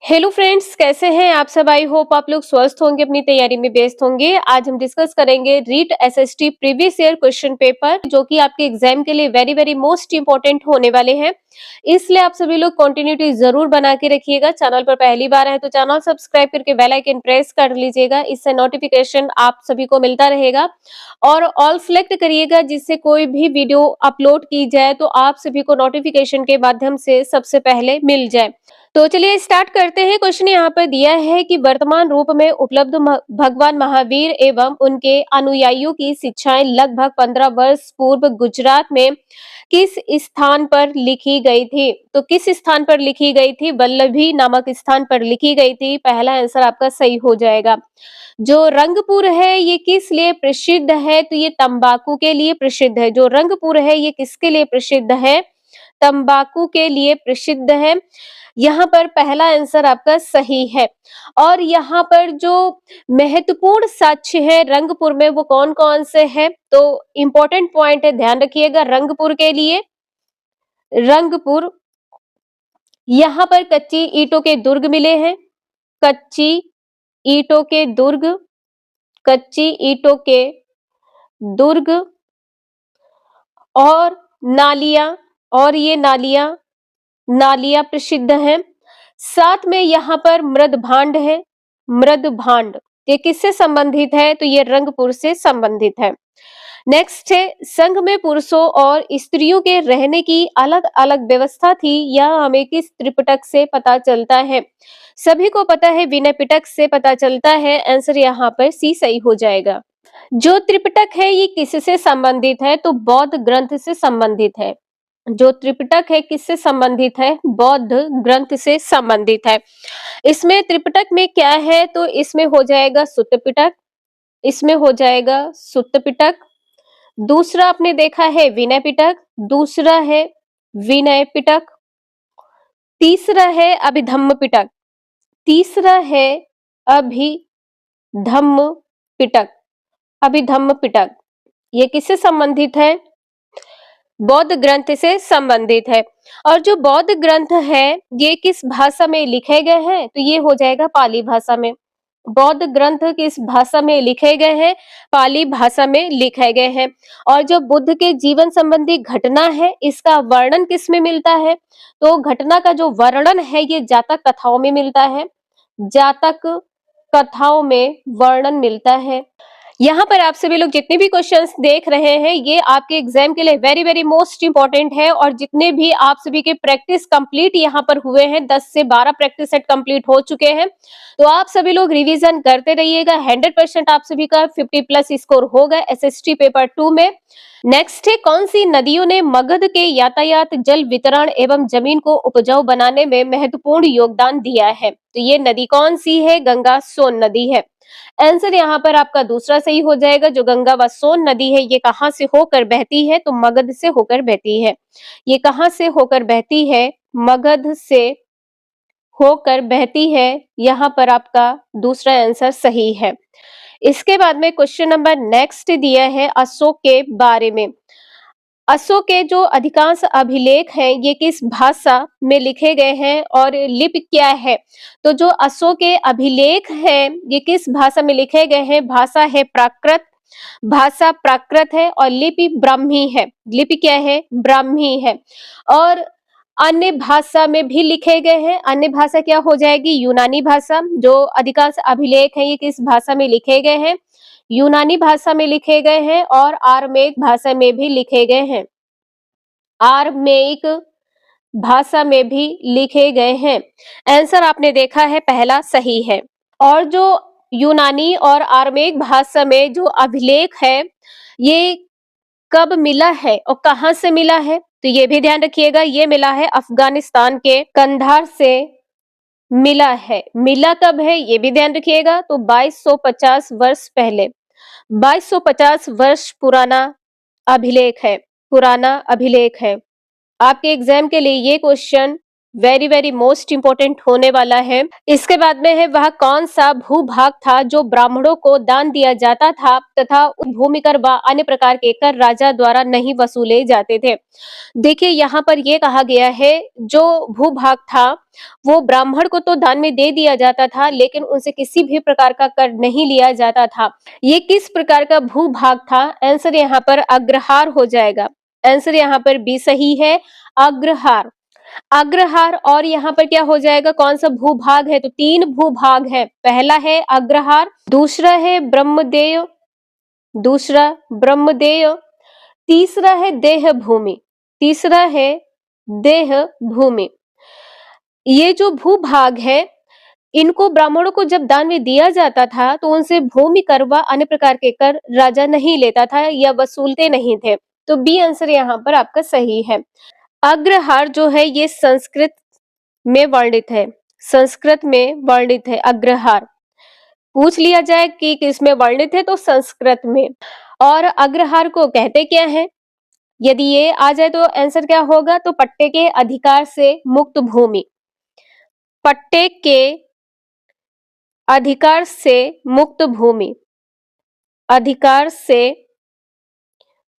Hello friends, कैसे हैं आप सब। आई होप आप लोग स्वस्थ होंगे, अपनी तैयारी में व्यस्त होंगे। आज हम डिस्कस करेंगे REET SST previous year question paper, जो कि आपके एग्जाम के लिए वेरी वेरी मोस्ट इंपॉर्टेंट होने वाले हैं। इसलिए आप सभी लोग कंटिन्यूटी जरूर बना के रखिएगा। चैनल पर पहली बार है तो चैनल सब्सक्राइब करके बेल आइकन प्रेस कर लीजिएगा, इससे नोटिफिकेशन आप सभी को मिलता रहेगा। और ऑल सेलेक्ट करिएगा, जिससे कोई भी वीडियो अपलोड की जाए तो आप सभी को नोटिफिकेशन के माध्यम से सबसे पहले मिल जाए। तो चलिए स्टार्ट करते हैं। क्वेश्चन यहाँ पर दिया है कि वर्तमान रूप में उपलब्ध भगवान महावीर एवं उनके अनुयायियों की शिक्षाएं लगभग 15 वर्ष पूर्व गुजरात में किस स्थान पर लिखी गई थी। तो किस स्थान पर लिखी गई थी? वल्लभी नामक स्थान पर लिखी गई थी। पहला आंसर आपका सही हो जाएगा। जो रंगपुर है ये किस लिए प्रसिद्ध है? तो ये तंबाकू के लिए प्रसिद्ध है। जो रंगपुर है ये किसके लिए प्रसिद्ध है? तंबाकू के लिए प्रसिद्ध है। यहाँ पर पहला आंसर आपका सही है। और यहाँ पर जो महत्वपूर्ण साक्ष्य है रंगपुर में वो कौन कौन से हैं? तो इंपॉर्टेंट पॉइंट है, ध्यान रखिएगा रंगपुर के लिए। रंगपुर, यहाँ पर कच्ची ईंटों के दुर्ग मिले हैं। कच्ची ईंटों के दुर्ग, कच्ची ईंटों के दुर्ग और नालियां, और ये नालियां नालियां प्रसिद्ध हैं। साथ में यहाँ पर मृद भांड है। मृद भांड ये किससे संबंधित है? तो ये रंगपुर से संबंधित है। नेक्स्ट है, संघ में पुरुषों और स्त्रियों के रहने की अलग अलग व्यवस्था थी, यह हमें किस त्रिपिटक से पता चलता है? सभी को पता है विनय पिटक से पता चलता है। आंसर यहाँ पर सी सही हो जाएगा। जो त्रिपिटक है ये किससे संबंधित है? तो बौद्ध ग्रंथ से संबंधित है। जो त्रिपिटक है किससे संबंधित है? बौद्ध ग्रंथ से संबंधित है। इसमें त्रिपिटक में क्या है? तो इसमें हो जाएगा सुत्त पिटक, इसमें हो जाएगा सुत्त पिटक। दूसरा आपने देखा है विनय पिटक, दूसरा है विनय पिटक। तीसरा है अभिधम्म पिटक, तीसरा है अभिधम्म पिटक। अभिधम्म पिटक ये किससे संबंधित है? बौद्ध ग्रंथ से संबंधित है। और जो बौद्ध ग्रंथ है ये किस भाषा में लिखे गए हैं? तो ये हो जाएगा पाली भाषा में। बौद्ध ग्रंथ किस भाषा में लिखे गए हैं? पाली भाषा में लिखे गए हैं। और जो बुद्ध के जीवन संबंधी घटना है इसका वर्णन किस में मिलता है? तो घटना का जो वर्णन है ये जातक कथाओं में मिलता है। जातक कथाओं में वर्णन मिलता है। यहाँ पर आप सभी लोग जितने भी क्वेश्चंस देख रहे हैं ये आपके एग्जाम के लिए वेरी वेरी मोस्ट इंपॉर्टेंट है। और जितने भी आप सभी के प्रैक्टिस कंप्लीट यहाँ पर हुए हैं, 10 से 12 प्रैक्टिस सेट कंप्लीट हो चुके हैं, तो आप सभी लोग रिवीजन करते रहिएगा। 100% आप सभी का 50 प्लस स्कोर होगा एसएसटी पेपर 2 में। नेक्स्ट है, कौन सी नदियों ने मगध के यातायात, जल वितरण एवं जमीन को उपजाऊ बनाने में महत्वपूर्ण योगदान दिया है? तो ये नदी कौन सी है? गंगा सोन नदी है। आंसर यहाँ पर आपका दूसरा सही हो जाएगा। जो गंगा व सोन नदी है ये कहाँ से होकर बहती है? तो मगध से होकर बहती है। ये कहाँ से होकर बहती है? मगध से होकर बहती है। यहाँ पर आपका दूसरा आंसर सही है। इसके बाद में क्वेश्चन नंबर नेक्स्ट दिया है अशोक के बारे में। अशोक के जो अधिकांश अभिलेख हैं ये किस भाषा में लिखे गए हैं और लिपि क्या है? तो जो अशोक के अभिलेख हैं ये किस भाषा में लिखे गए हैं? भाषा है प्राकृत, भाषा प्राकृत है और लिपि ब्राह्मी है। लिपि क्या है? ब्राह्मी है। और अन्य भाषा में भी लिखे गए हैं। अन्य भाषा क्या हो जाएगी? यूनानी भाषा। जो अधिकांश अभिलेख हैं ये किस भाषा में लिखे गए हैं? यूनानी भाषा में लिखे गए हैं और आरमेक भाषा में भी लिखे गए हैं। आरमेक भाषा में भी लिखे गए हैं। आंसर आपने देखा है पहला सही है। और जो यूनानी और आरमेक भाषा में जो अभिलेख है ये कब मिला है और कहां से मिला है? तो ये भी ध्यान रखिएगा। ये मिला है अफगानिस्तान के कंधार से मिला है। मिला कब है ये भी ध्यान रखिएगा। तो 2250 वर्ष पहले, 2250 वर्ष पुराना अभिलेख है। पुराना अभिलेख है। आपके एग्जाम के लिए ये question very very most important होने वाला है। इसके बाद में है वह कौन सा भूभाग था जो ब्राह्मणों को दान दिया जाता था तथा भूमि कर व अन्य प्रकार के कर राजा द्वारा नहीं वसूले जाते थे। देखिए यहाँ पर ये कहा गया है जो भूभाग था वो ब्राह्मण को तो दान में दे दिया जाता था लेकिन उनसे किसी भी प्रकार का कर नहीं लिया जाता था। ये किस प्रकार का भूभाग था? आंसर यहाँ पर अग्रहार हो जाएगा। आंसर यहाँ पर बी सही है, अग्रहार। अग्रहार और यहाँ पर क्या हो जाएगा? कौन सा भूभाग है? तो 3 भूभाग है। पहला है अग्रहार, दूसरा ब्रह्मदेय, तीसरा है देहभूमि, तीसरा है देहभूमि। ये जो भूभाग है इनको ब्राह्मणों को जब दान में दिया जाता था तो उनसे भूमि कर व अन्य प्रकार के कर राजा नहीं लेता था या वसूलते नहीं थे। तो बी आंसर यहाँ पर आपका सही है। अग्रहार जो है ये संस्कृत में वर्णित है, संस्कृत में वर्णित है अग्रहार। पूछ लिया जाए कि किस में वर्णित है तो संस्कृत में। और अग्रहार को कहते क्या है? यदि ये आ जाए तो आंसर क्या होगा? तो पट्टे के अधिकार से मुक्त भूमि, पट्टे के अधिकार से मुक्त भूमि, अधिकार से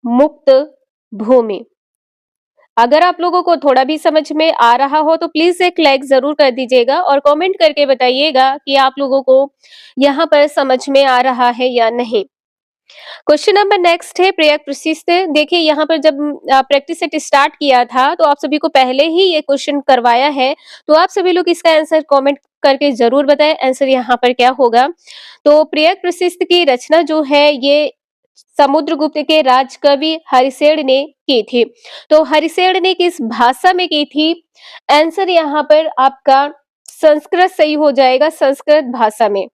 मुक्त भूमि। अगर आप लोगों को थोड़ा भी समझ में आ रहा हो तो प्लीज एक लाइक जरूर कर दीजिएगा और कमेंट करके बताइएगा कि आप लोगों को यहाँ पर समझ में आ रहा है या नहीं। क्वेश्चन नंबर नेक्स्ट है प्रयोग प्रशिष्ट। देखिए यहाँ पर जब प्रैक्टिस सेट स्टार्ट किया था तो आप सभी को पहले ही ये क्वेश्चन करवाया है, तो आप सभी लोग इसका आंसर कमेंट करके जरूर बताएं आंसर यहाँ पर क्या होगा। तो प्रयोग प्रशिष्ट की रचना जो है ये समुद्रगुप्त के राजकवि हरिसेन ने की थी। तो हरिसेन ने किस भाषा में की थी? आंसर यहाँ पर आपका संस्कृत सही हो जाएगा, संस्कृत भाषा में।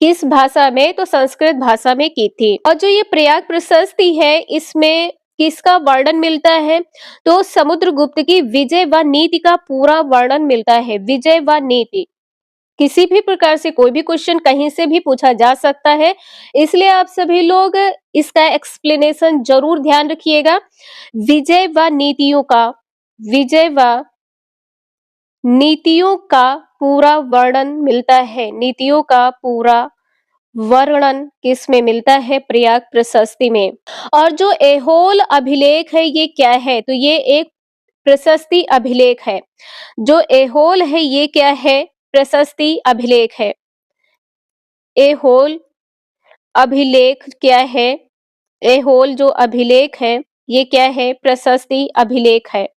किस भाषा में? तो संस्कृत भाषा में की थी। और जो ये प्रयाग प्रशस्ति है इसमें किसका वर्णन मिलता है? तो समुद्रगुप्त की विजय व नीति का पूरा वर्णन मिलता है, विजय व नीति। किसी भी प्रकार से कोई भी क्वेश्चन कहीं से भी पूछा जा सकता है, इसलिए आप सभी लोग इसका एक्सप्लेनेशन जरूर ध्यान रखिएगा। विजय व नीतियों का, विजय व नीतियों का पूरा वर्णन मिलता है, नीतियों का पूरा वर्णन किस में मिलता है? प्रयाग प्रशस्ति में। और जो ऐहोल अभिलेख है ये क्या है? तो ये एक प्रशस्ति अभिलेख है। जो ऐहोल है ये क्या है? प्रशस्ति अभिलेख है। ऐहोल अभिलेख क्या है? ऐहोल जो अभिलेख है ये क्या है? प्रशस्ति अभिलेख है।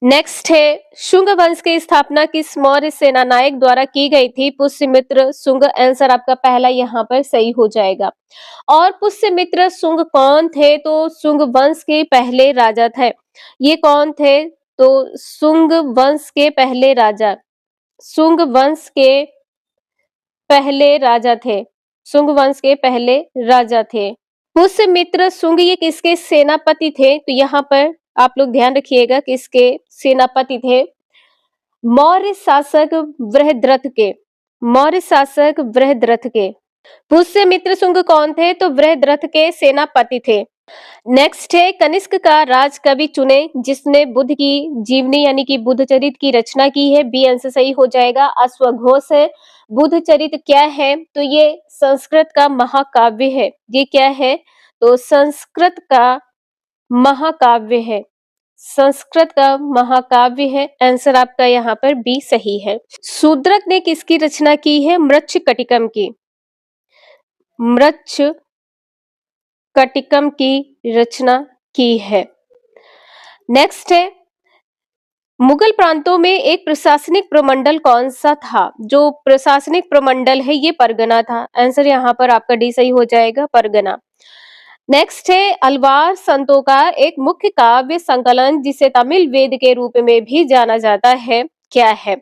नेक्स्ट है शुंग वंश की स्थापना किस मौर्य सेनानायक द्वारा की गई थी? पुष्यमित्र शुंग। आंसर आपका पहला यहाँ पर सही हो जाएगा। और पुष्यमित्र शुंग कौन थे? तो शुंग वंश के पहले राजा थे। ये कौन थे? तो शुंग वंश के पहले राजा, शुंग वंश के पहले राजा थे, शुंग वंश के पहले राजा थे। पुष्यमित्र शुंग ये किसके सेनापति थे? तो यहाँ पर आप लोग ध्यान रखिएगा किसके सेनापति थे? मौर्य शासक बृहद्रथ के, मौर्य शासक बृहद्रथ के। पुष्यमित्र शुंग कौन थे? तो बृहद्रथ के सेनापति थे। नेक्स्ट है कनिष्क का राजकवि चुने जिसने बुद्ध की जीवनी यानी कि बुद्ध चरित की रचना की है। बी आंसर सही हो जाएगा, अश्वघोष है। बुद्ध चरित क्या है? तो ये संस्कृत का महाकाव्य है। ये क्या है? तो संस्कृत का महाकाव्य है, संस्कृत का महाकाव्य है। आंसर आपका यहाँ पर बी सही है। शूद्रक ने किसकी रचना की है? मृच्छकटिकम की, मृच्छकटिकम की रचना की है। नेक्स्ट है मुगल प्रांतों में एक प्रशासनिक प्रमंडल कौन सा था? जो प्रशासनिक प्रमंडल है ये परगना था। आंसर यहाँ पर आपका डी सही हो जाएगा, परगना। नेक्स्ट है अलवार संतों का एक मुख्य काव्य संकलन जिसे तमिल वेद के रूप में भी जाना जाता है, क्या है?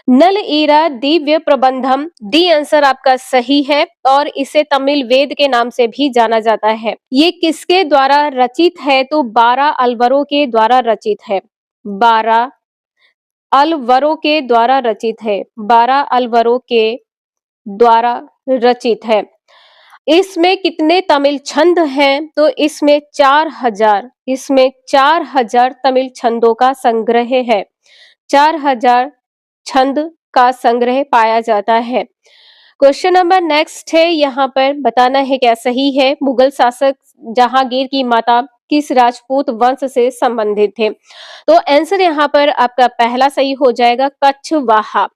नल ईरा दिव्य प्रबंधम। डी आंसर आपका सही है और इसे तमिल वेद के नाम से भी जाना जाता है। ये किसके द्वारा रचित है? तो 12 अलवरों के द्वारा रचित है, 12 अलवरों के द्वारा रचित है, 12 अलवरों के द्वारा रचित है। इसमें कितने तमिल छंद हैं? तो इसमें 4000, इसमें 4000 तमिल छंदों का संग्रह है, 4000 छंद का संग्रह पाया जाता है। क्वेश्चन नंबर नेक्स्ट है, यहाँ पर बताना है क्या सही है। मुगल शासक जहांगीर की माता किस राजपूत वंश से संबंधित थे? तो आंसर यहाँ पर आपका पहला सही हो जाएगा, कछवाहा।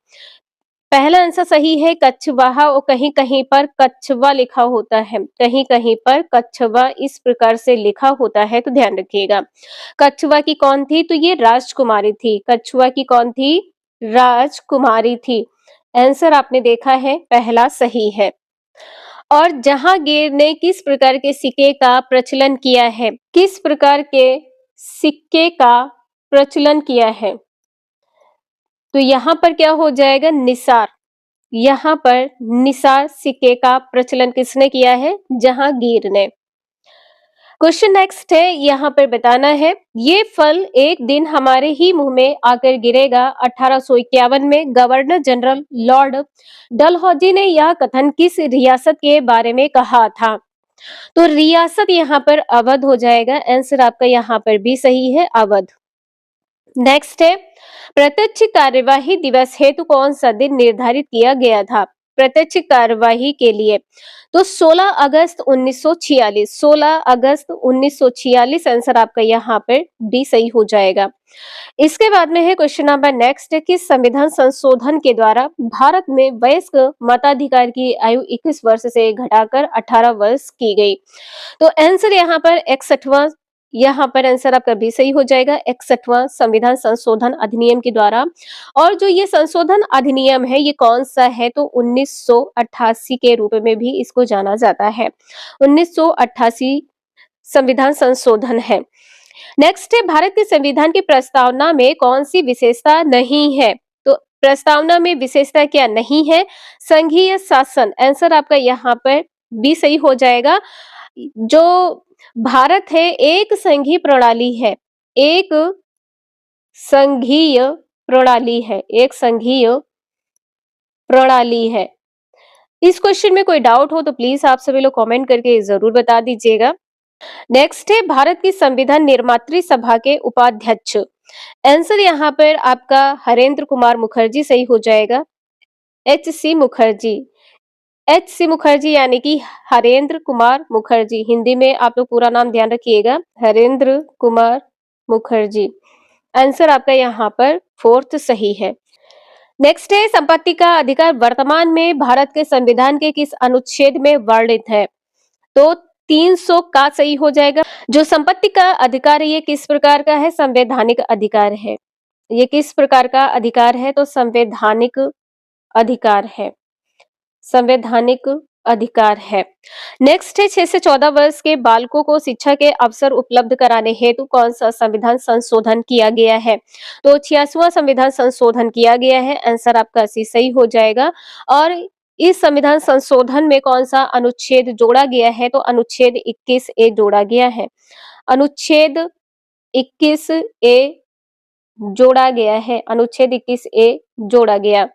पहला आंसर सही है, कछवाहा। और कहीं कहीं पर कछवा लिखा होता है, कहीं कहीं पर कछवा इस प्रकार से लिखा होता है, तो ध्यान रखिएगा। कछवा की कौन थी? तो ये राजकुमारी थी। कछवा की कौन थी? राजकुमारी थी। आंसर आपने देखा है, पहला सही है। और जहांगीर ने किस प्रकार के सिक्के का प्रचलन किया है? किस प्रकार के सिक्के का प्रचलन किया है? तो यहाँ पर क्या हो जाएगा? निसार। यहाँ पर निसार सिक्के का प्रचलन किसने किया है? जहांगीर ने। क्वेश्चन नेक्स्ट है, यहाँ पर बताना है, ये फल एक दिन हमारे ही मुंह में आकर गिरेगा। 1851 में गवर्नर जनरल लॉर्ड डलहौजी ने यह कथन किस रियासत के बारे में कहा था? तो रियासत यहाँ पर अवध हो जाएगा। आंसर आपका यहाँ पर भी सही है, अवध। नेक्स्ट है, प्रत्यक्ष कार्यवाही दिवस हेतु कौन सा दिन निर्धारित किया गया था? प्रत्यक्ष कार्यवाही के लिए तो 16 अगस्त 1946। 16 अगस्त 1946 आंसर आपका यहाँ पर डी सही हो जाएगा। इसके बाद में है क्वेश्चन नंबर नेक्स्ट, किस संविधान संशोधन के द्वारा भारत में वयस्क मताधिकार की आयु 21 वर्ष से घटाकर 18 वर्ष की गई? तो आंसर यहाँ पर 61वां, यहाँ पर आंसर आपका भी सही हो जाएगा, 61वां संविधान संशोधन अधिनियम के द्वारा। और जो ये संशोधन अधिनियम है, ये कौन सा है? तो 1988 के रूप में भी इसको जाना जाता है। 1988 संविधान संशोधन है। नेक्स्ट है, भारत के संविधान की प्रस्तावना में कौन सी विशेषता नहीं है? तो प्रस्तावना में विशेषता क्या नहीं है? संघीय शासन। आंसर आपका यहाँ पर भी सही हो जाएगा। जो भारत है एक संघीय प्रणाली है, एक संघीय प्रणाली है, एक संघीय प्रणाली है। इस क्वेश्चन में कोई डाउट हो तो प्लीज आप सभी लोग कमेंट करके जरूर बता दीजिएगा। नेक्स्ट है, भारत की संविधान निर्मात्री सभा के उपाध्यक्ष। आंसर यहाँ पर आपका हरेंद्र कुमार मुखर्जी सही हो जाएगा, HC मुखर्जी। HC मुखर्जी यानी कि हरेंद्र कुमार मुखर्जी। हिंदी में आप लोग पूरा नाम ध्यान रखिएगा, हरेंद्र कुमार मुखर्जी। आंसर आपका यहाँ पर फोर्थ सही है। नेक्स्ट है, संपत्ति का अधिकार वर्तमान में भारत के संविधान के किस अनुच्छेद में वर्णित है? तो 300 का सही हो जाएगा। जो संपत्ति का अधिकार है, ये किस प्रकार का है? संवैधानिक अधिकार है। ये किस प्रकार का अधिकार है? तो संवैधानिक अधिकार है, संवैधानिक अधिकार है। नेक्स्ट है, 6 से 14 वर्ष के बालकों को शिक्षा के अवसर उपलब्ध कराने हेतु कौन सा संविधान संशोधन किया गया है? तो 86वां संविधान संशोधन किया गया है। आंसर आपका सी सही हो जाएगा। और इस संविधान संशोधन में कौन सा अनुच्छेद जोड़ा गया है? तो अनुच्छेद 21A जोड़ा गया है। अनुच्छेद 21A जोड़ा गया है, अनुच्छेद 21A जोड़ा गया।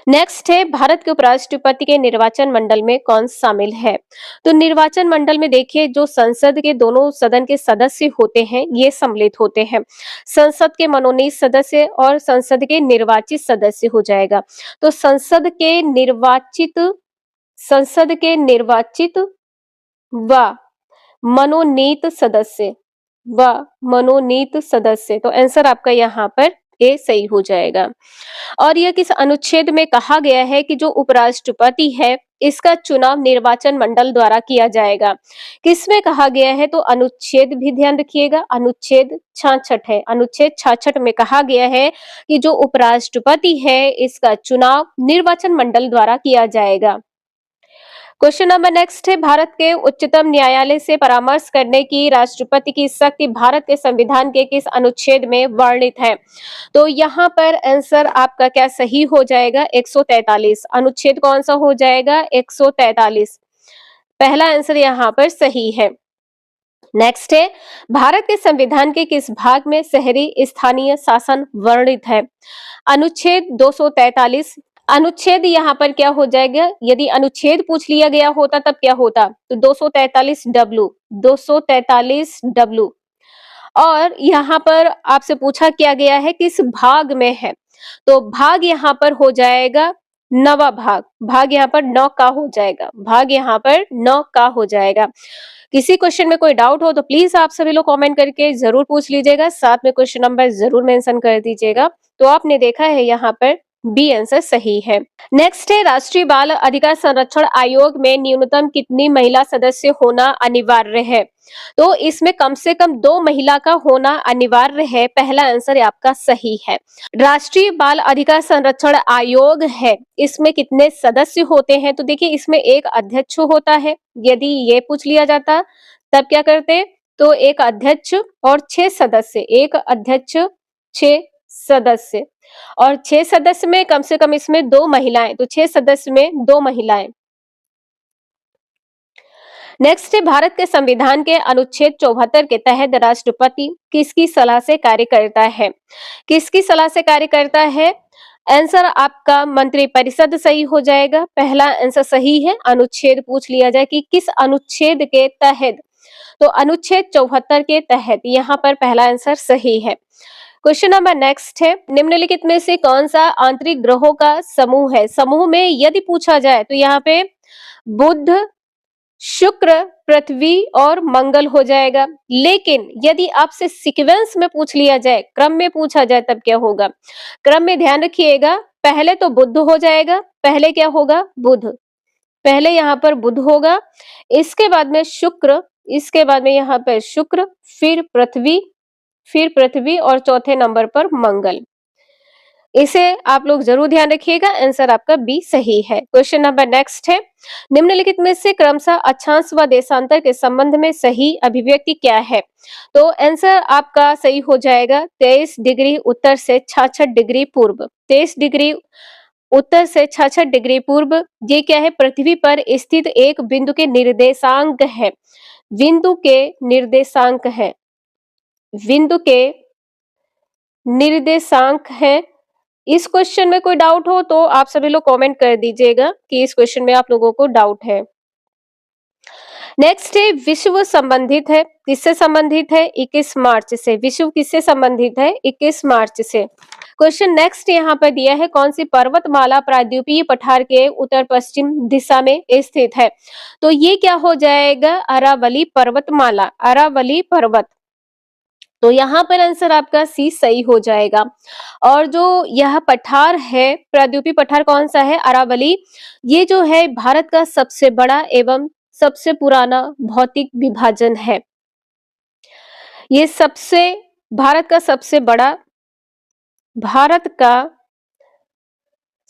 नेक्स्ट है, भारत के उपराष्ट्रपति के निर्वाचन मंडल में कौन शामिल है? तो निर्वाचन मंडल में देखिए, जो संसद के दोनों सदन के सदस्य होते हैं, ये सम्मिलित होते हैं। संसद के मनोनीत सदस्य और संसद के निर्वाचित सदस्य हो जाएगा। तो संसद के निर्वाचित व मनोनीत सदस्य, तो आंसर आपका यहाँ पर ए सही हो जाएगा। और यह किस अनुच्छेद में कहा गया है कि जो उपराष्ट्रपति है, इसका चुनाव निर्वाचन मंडल द्वारा किया जाएगा? किसमें कहा गया है? तो अनुच्छेद भी ध्यान रखिएगा, अनुच्छेद 66 है। अनुच्छेद 66 में कहा गया है कि जो उपराष्ट्रपति है, इसका चुनाव निर्वाचन मंडल द्वारा किया जाएगा। क्वेश्चन नंबर नेक्स्ट है, भारत के उच्चतम न्यायालय से परामर्श करने की राष्ट्रपति की शक्ति भारत के संविधान के किस अनुच्छेद में वर्णित है? तो यहाँ पर आंसर आपका क्या सही हो जाएगा? 143। अनुच्छेद कौन सा हो जाएगा? 143। पहला आंसर यहाँ पर सही है। नेक्स्ट है, भारत के संविधान के किस भाग में शहरी स्थानीय शासन वर्णित है? अनुच्छेद 243। अनुच्छेद यहाँ पर क्या हो जाएगा? यदि अनुच्छेद पूछ लिया गया होता तब क्या होता? तो 243W, 243W। और यहाँ पर आपसे पूछा क्या गया है किस भाग में है, तो भाग यहाँ पर हो जाएगा नवा भाग, भाग यहाँ पर 9 का हो जाएगा, भाग यहाँ पर 9 का हो जाएगा। किसी क्वेश्चन में कोई डाउट हो तो प्लीज आप सभी लोग कमेंट करके जरूर पूछ लीजिएगा, साथ में क्वेश्चन नंबर जरूर मेंशन कर दीजिएगा। तो आपने देखा है यहाँ पर बी आंसर सही है। नेक्स्ट है राष्ट्रीय बाल अधिकार संरक्षण आयोग में न्यूनतम कितनी महिला सदस्य होना अनिवार्य है, तो इसमें कम से कम 2 महिला का होना अनिवार्य है, पहला आंसर आपका सही है। राष्ट्रीय बाल अधिकार संरक्षण आयोग है, इसमें कितने सदस्य होते हैं, तो देखिए इसमें एक अध्यक्ष होता है, यदि ये पूछ लिया जाता तब क्या करते, तो एक अध्यक्ष और 6 सदस्य, एक अध्यक्ष 6 सदस्य, और 6 सदस्य में कम से कम इसमें 2 महिलाएं, तो 6 सदस्य में 2 महिलाएं। नेक्स्ट है भारत के संविधान के अनुच्छेद 74 के तहत राष्ट्रपति किसकी सलाह से कार्य करता है, किसकी सलाह से कार्य करता है, आंसर आपका मंत्रिपरिषद सही हो जाएगा, पहला आंसर सही है। अनुच्छेद पूछ लिया जाए कि किस अनुच्छेद के तहत, तो अनुच्छेद 74 के तहत, यहाँ पर पहला आंसर सही है। क्वेश्चन नंबर नेक्स्ट है निम्नलिखित में से कौन सा आंतरिक ग्रहों का समूह है, समूह में यदि पूछा जाए तो यहाँ पे बुध, शुक्र, पृथ्वी और मंगल हो जाएगा, लेकिन यदि आपसे सीक्वेंस में पूछ लिया जाए, क्रम में पूछा जाए तब क्या होगा, क्रम में ध्यान रखिएगा, पहले तो बुध हो जाएगा, पहले क्या होगा बुध, पहले यहाँ पर बुध होगा, इसके बाद में शुक्र, इसके बाद में यहाँ पर शुक्र, फिर पृथ्वी और चौथे नंबर पर मंगल। इसे आप लोग जरूर ध्यान रखिएगा, आंसर आपका बी सही है। क्वेश्चन नंबर नेक्स्ट है निम्नलिखित में से क्रमशः अक्षांश व देशांतर के संबंध में सही अभिव्यक्ति क्या है, तो आंसर आपका सही हो जाएगा 23 डिग्री उत्तर से 66 डिग्री पूर्व, 23 डिग्री उत्तर से 66 डिग्री पूर्व, ये क्या है, पृथ्वी पर स्थित एक बिंदु के निर्देशांक है, बिंदु के निर्देशांक है, बिंदु के निर्देशांक है। इस क्वेश्चन में कोई डाउट हो तो आप सभी लोग कमेंट कर दीजिएगा कि इस क्वेश्चन में आप लोगों को डाउट है। नेक्स्ट है विश्व संबंधित है, किससे संबंधित है, 21 मार्च से, विश्व किससे संबंधित है, 21 मार्च से। क्वेश्चन नेक्स्ट यहाँ पर दिया है कौन सी पर्वतमाला प्रायद्वीपीय पठार के उत्तर पश्चिम दिशा में स्थित है, तो ये क्या हो जाएगा, अरावली पर्वतमाला, अरावली पर्वत, तो यहाँ पर आंसर आपका सी सही हो जाएगा। और जो यह पठार है, प्रायद्वीपीय पठार कौन सा है, अरावली, ये जो है भारत का सबसे बड़ा एवं सबसे पुराना भौतिक विभाजन है, ये भारत का सबसे बड़ा, भारत का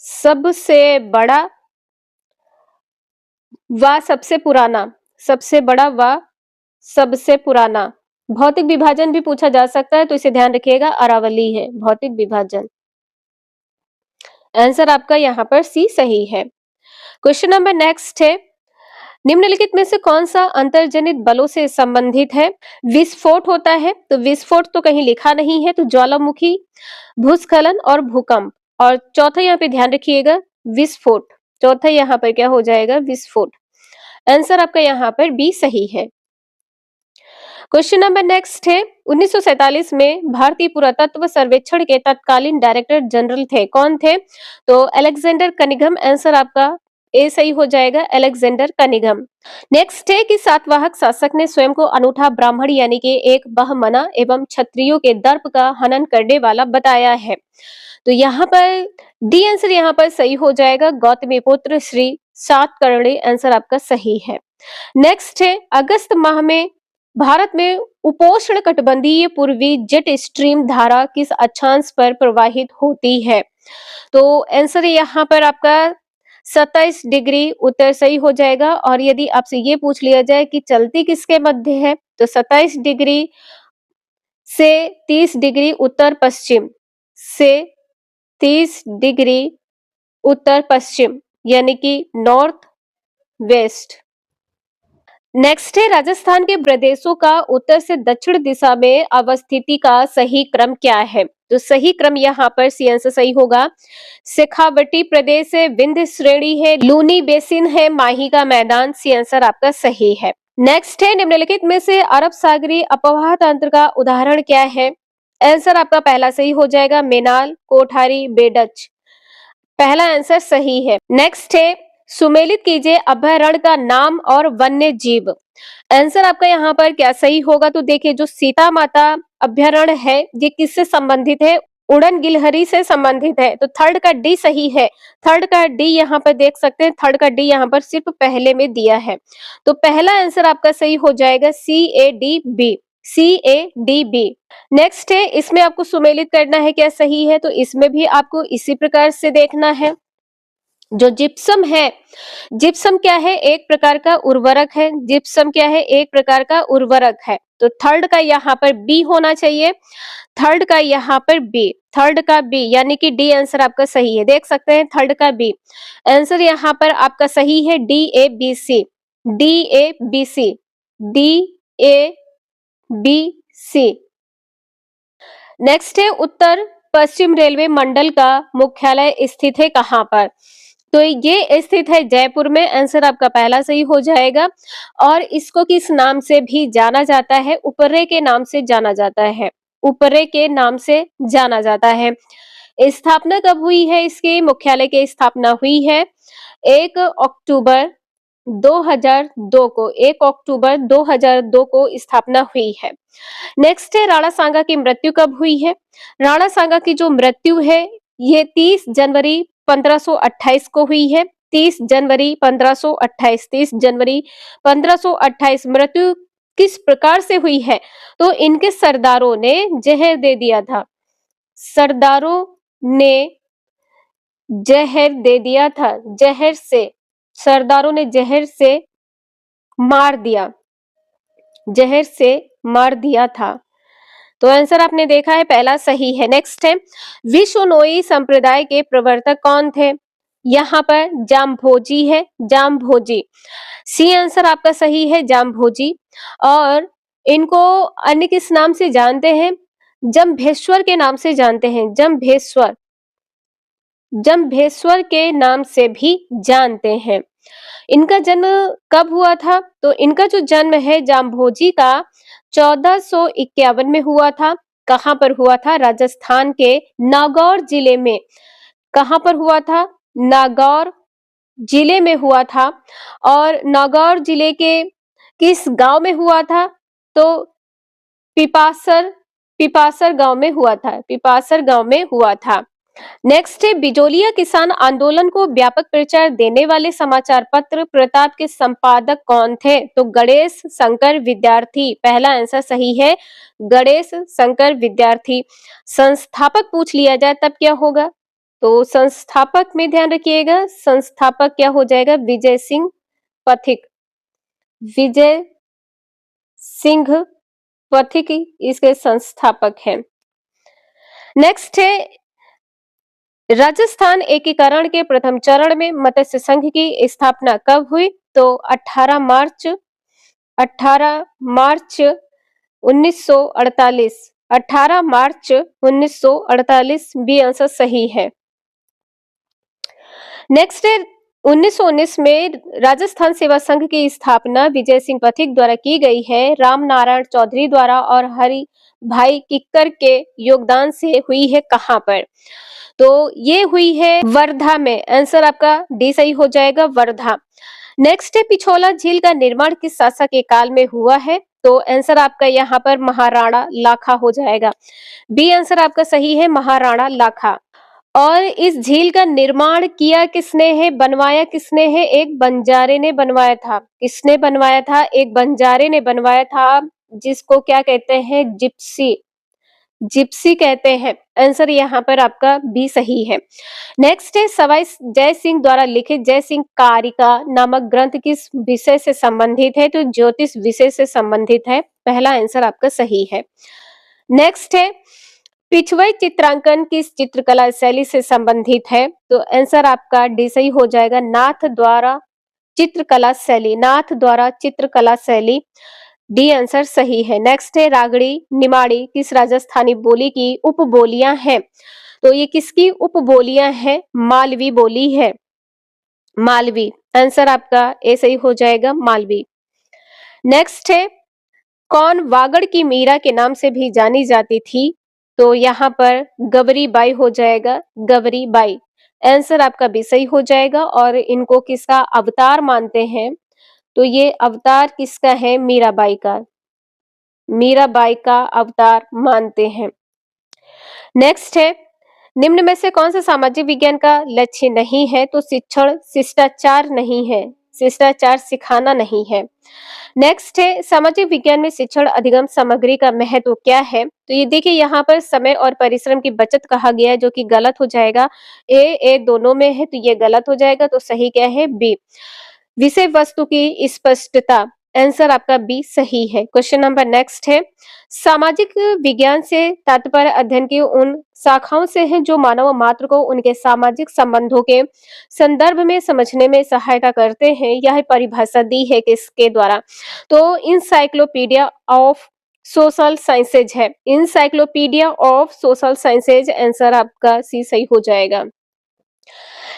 सबसे बड़ा व सबसे पुराना, सबसे बड़ा व सबसे पुराना भौतिक विभाजन भी पूछा जा सकता है, तो इसे ध्यान रखिएगा, अरावली है भौतिक विभाजन, आंसर आपका यहाँ पर सी सही है। क्वेश्चन नंबर नेक्स्ट है निम्नलिखित में से कौन सा अंतर्जनित बलों से संबंधित है, विस्फोट होता है, तो विस्फोट तो कहीं लिखा नहीं है, तो ज्वालामुखी, भूस्खलन और भूकंप, और चौथा यहाँ पे ध्यान रखिएगा विस्फोट, चौथा यहाँ पर क्या हो जाएगा विस्फोट, आंसर आपका यहाँ पर बी सही है। क्वेश्चन नंबर नेक्स्ट है 1947 में भारतीय पुरातत्व सर्वेक्षण के तत्कालीन डायरेक्टर जनरल थे, कौन थे, तो अलेक्जेंडर कनिंघम, आंसर आपका ए सही हो जाएगा, अलेक्जेंडर कनिंघम। नेक्स्ट है कि सातवाहक शासक ने स्वयं को अनूठा ब्राह्मण यानी कि एक बहमना एवं क्षत्रियों के दर्प का हनन करने वाला बताया है, तो यहाँ पर डी आंसर यहाँ पर सही हो जाएगा, गौतमी पुत्र श्री सातकर्णी, आंसर आपका सही है। नेक्स्ट है अगस्त माह में भारत में उपोष्ण कटिबंधीय पूर्वी जेट स्ट्रीम धारा किस अक्षांश पर प्रवाहित होती है, तो आंसर यहाँ पर आपका 27 डिग्री उत्तर सही हो जाएगा। और यदि आपसे ये पूछ लिया जाए कि चलती किसके मध्य है, तो 27 डिग्री से 30 डिग्री उत्तर पश्चिम, से 30 डिग्री उत्तर पश्चिम यानी कि नॉर्थ वेस्ट। नेक्स्ट है राजस्थान के प्रदेशों का उत्तर से दक्षिण दिशा में अवस्थिति का सही क्रम क्या है, तो सही क्रम यहाँ पर सी आंसर सही होगा, शेखावटी प्रदेश है, विंध्य श्रेणी है, लूनी बेसिन है, माही का मैदान, सी आंसर आपका सही है। नेक्स्ट है, निम्नलिखित में से अरब सागरीय अपवाह तंत्र का उदाहरण क्या है? आंसर आपका पहला सही हो जाएगा, मेनाल, कोठारी, बेडच। पहला आंसर सही है। नेक्स्ट है, सुमेलित कीजिए अभयारण्य का नाम और वन्य जीव। आंसर आपका यहाँ पर क्या सही होगा? तो देखिए, जो सीता माता अभयारण्य है ये किससे संबंधित है? उड़न गिलहरी से संबंधित है। तो थर्ड का डी सही है। थर्ड का डी यहाँ पर देख सकते हैं, थर्ड का डी यहाँ पर सिर्फ पहले में दिया है। तो पहला आंसर आपका सही हो जाएगा, CADB। CADB। नेक्स्ट है, इसमें आपको सुमेलित करना है क्या सही है? तो इसमें भी आपको इसी प्रकार से देखना है। जो जिप्सम है, जिप्सम क्या है? एक प्रकार का उर्वरक है। जिप्सम क्या है? एक प्रकार का उर्वरक है। तो थर्ड का यहाँ पर बी होना चाहिए। थर्ड का यहाँ पर बी, थर्ड का बी, यानी कि डी आंसर आपका सही है। देख सकते हैं थर्ड का बी आंसर यहाँ पर आपका सही है, DABC। DABC। DABC। नेक्स्ट है, उत्तर पश्चिम रेलवे मंडल का मुख्यालय स्थित है कहाँ पर? तो ये स्थित है जयपुर में। आंसर आपका पहला सही हो जाएगा। और इसको किस नाम से भी जाना जाता है? उपरे के नाम से जाना जाता है। उपरे के नाम से जाना जाता है। स्थापना कब हुई है? इसके मुख्यालय की स्थापना हुई है 1 अक्टूबर 2002 को। 1 अक्टूबर 2002 को स्थापना हुई है। नेक्स्ट है, राणा सांगा की मृत्यु कब हुई है? राणा सांगा की जो मृत्यु है ये 30 जनवरी 1528 को हुई है। 30 जनवरी 1528। 30 जनवरी 1528। मृत्यु किस प्रकार से हुई है? तो इनके सरदारों ने जहर दे दिया था। सरदारों ने जहर दे दिया था। जहर से, सरदारों ने जहर से मार दिया। जहर से मार दिया था। तो आंसर आपने देखा है, पहला सही है। नेक्स्ट है, विश्वनोई संप्रदाय के प्रवर्तक कौन थे? यहाँ पर जामभोजी है। जामभोजी। सी आंसर आपका सही है, जामभोजी। और इनको अन्य किस नाम से जानते हैं? जम्भेश्वर के नाम से जानते हैं। जम्भेश्वर। जम्भेश्वर के नाम से भी जानते हैं। इनका जन्म कब हुआ था? तो इनका जो जन्म है जामभोजी का 1451 में हुआ था। कहां पर हुआ था? राजस्थान के नागौर जिले में। कहां पर हुआ था? नागौर जिले में हुआ था। और नागौर जिले के किस गांव में हुआ था? तो पिपासर, पिपासर गांव में हुआ था। पिपासर गांव में हुआ था। नेक्स्ट है, बिजोलिया किसान आंदोलन को व्यापक प्रचार देने वाले समाचार पत्र प्रताप के संपादक कौन थे? तो गणेश शंकर विद्यार्थी। पहला आंसर सही है, गणेश शंकर विद्यार्थी। संस्थापक पूछ लिया जाए तब क्या होगा? तो संस्थापक में ध्यान रखिएगा, संस्थापक क्या हो जाएगा? विजय सिंह पथिक। विजय सिंह पथिक इसके संस्थापक हैं। नेक्स्ट है, राजस्थान एकीकरण के प्रथम चरण में मत्स्य संघ की स्थापना कब हुई? तो 18 मार्च 1948। 18 मार्च 1948 बी आंसर सही है। नेक्स्ट है, 1919 में राजस्थान सेवा संघ की स्थापना विजय सिंह पथिक द्वारा की गई है। राम नारायण चौधरी द्वारा और हरि भाई किक्कर के योगदान से हुई है कहां पर? तो ये हुई है वर्धा में। आंसर आपका डी सही हो जाएगा, वर्धा। नेक्स्ट है, पिछोला झील का निर्माण किस शासक के काल में हुआ है? तो आंसर आपका यहाँ पर महाराणा लाखा हो जाएगा। बी आंसर आपका सही है, महाराणा लाखा। और इस झील का निर्माण किया किसने है? बनवाया किसने है? एक बंजारे ने बनवाया था। किसने बनवाया था? एक बंजारे ने बनवाया था, जिसको क्या कहते हैं? जिप्सी। जिप्सी कहते हैं। आंसर यहाँ पर आपका बी सही है। नेक्स्ट है, सवाई जय सिंह द्वारा लिखित जय सिंह कारिका नामक ग्रंथ किस विषय से संबंधित है? तो ज्योतिष विषय से संबंधित है। पहला आंसर आपका सही है। नेक्स्ट है, पिछवाई चित्रांकन किस चित्रकला शैली से संबंधित है? तो आंसर आपका डी सही हो जाएगा, नाथ द्वारा चित्रकला शैली। नाथ द्वारा चित्रकला शैली। डी आंसर सही है। नेक्स्ट है, रागड़ी निमाड़ी किस राजस्थानी बोली की उपबोलियां हैं? तो ये किसकी उपबोलियां हैं? मालवी बोली है। मालवी। आंसर आपका ए सही हो जाएगा, मालवी। नेक्स्ट है, कौन वागड़ की मीरा के नाम से भी जानी जाती थी? तो यहाँ पर गवरी बाई हो जाएगा, गवरी बाई। आंसर आपका भी सही हो जाएगा। और इनको किसका अवतार मानते हैं? तो ये अवतार किसका है? मीराबाई का। मीराबाई का अवतार मानते हैं। नेक्स्ट है, निम्न में से कौन सा सामाजिक विज्ञान का लक्ष्य नहीं है? तो शिक्षण शिष्टाचार नहीं है, शिष्टाचार सिखाना नहीं है। नेक्स्ट है, सामाजिक विज्ञान में शिक्षण अधिगम सामग्री का महत्व क्या है? तो ये देखिए यहाँ पर समय और परिश्रम की बचत कहा गया है, जो कि गलत हो जाएगा। ए दोनों में है तो ये गलत हो जाएगा। तो सही क्या है? बी। विषय वस्तु की स्पष्टता, आंसर आपका बी सही है। क्वेश्चन नंबर नेक्स्ट है, सामाजिक विज्ञान से तात्पर्य अध्ययन की उन शाखाओं से है जो मानव मात्र को उनके सामाजिक संबंधों के संदर्भ में समझने में सहायता करते हैं। यह परिभाषा दी है किसके द्वारा? तो इंसाइक्लोपीडिया ऑफ सोशल साइंसेज है, encyclopedia of social sciences. Answer आपका सी सही हो जाएगा।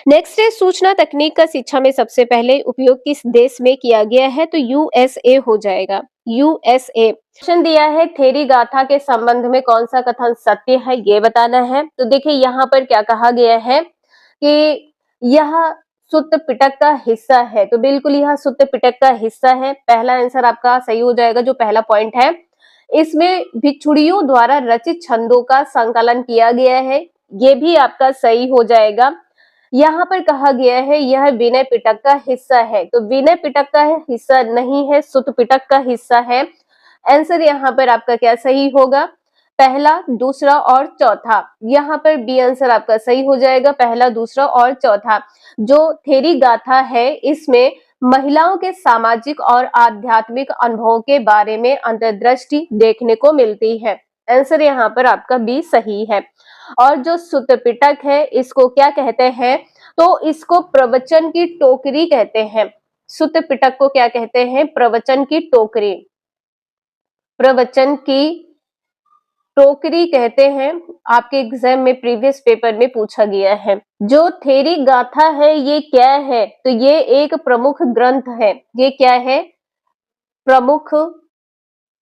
नेक्स्ट है, सूचना तकनीक का शिक्षा में सबसे पहले उपयोग किस देश में किया गया है? तो यूएसए हो जाएगा, यूएसए। क्वेश्चन दिया है, थेरी गाथा के संबंध में कौन सा कथन सत्य है, ये बताना है। तो देखिए यहाँ पर क्या कहा गया है कि यह सुत्त पिटक का हिस्सा है। तो बिल्कुल यह सुत्त पिटक का हिस्सा है। पहला आंसर आपका सही हो जाएगा, जो पहला पॉइंट है। इसमें भिक्षुड़ियों द्वारा रचित छंदों का संकलन किया गया है, ये भी आपका सही हो जाएगा। यहाँ पर कहा गया है यह विनय पिटक का हिस्सा है। तो विनय पिटक का हिस्सा नहीं है, सुत्त पिटक का हिस्सा है। आंसर यहाँ पर आपका क्या सही होगा? पहला, दूसरा और चौथा। यहाँ पर बी आंसर आपका सही हो जाएगा, पहला, दूसरा और चौथा। जो थेरी गाथा है, इसमें महिलाओं के सामाजिक और आध्यात्मिक अनुभवों के बारे में अंतर्दृष्टि देखने को मिलती है। आंसर यहाँ पर आपका बी सही है। और जो सुत्त पिटक है, इसको क्या कहते हैं? तो इसको प्रवचन की टोकरी कहते हैं। सुत्त पिटक को क्या कहते हैं? प्रवचन की टोकरी, प्रवचन की टोकरी कहते हैं। आपके एग्जाम में प्रीवियस पेपर में पूछा गया है। जो थेरी गाथा है ये क्या है? तो ये एक प्रमुख ग्रंथ है। ये क्या है? प्रमुख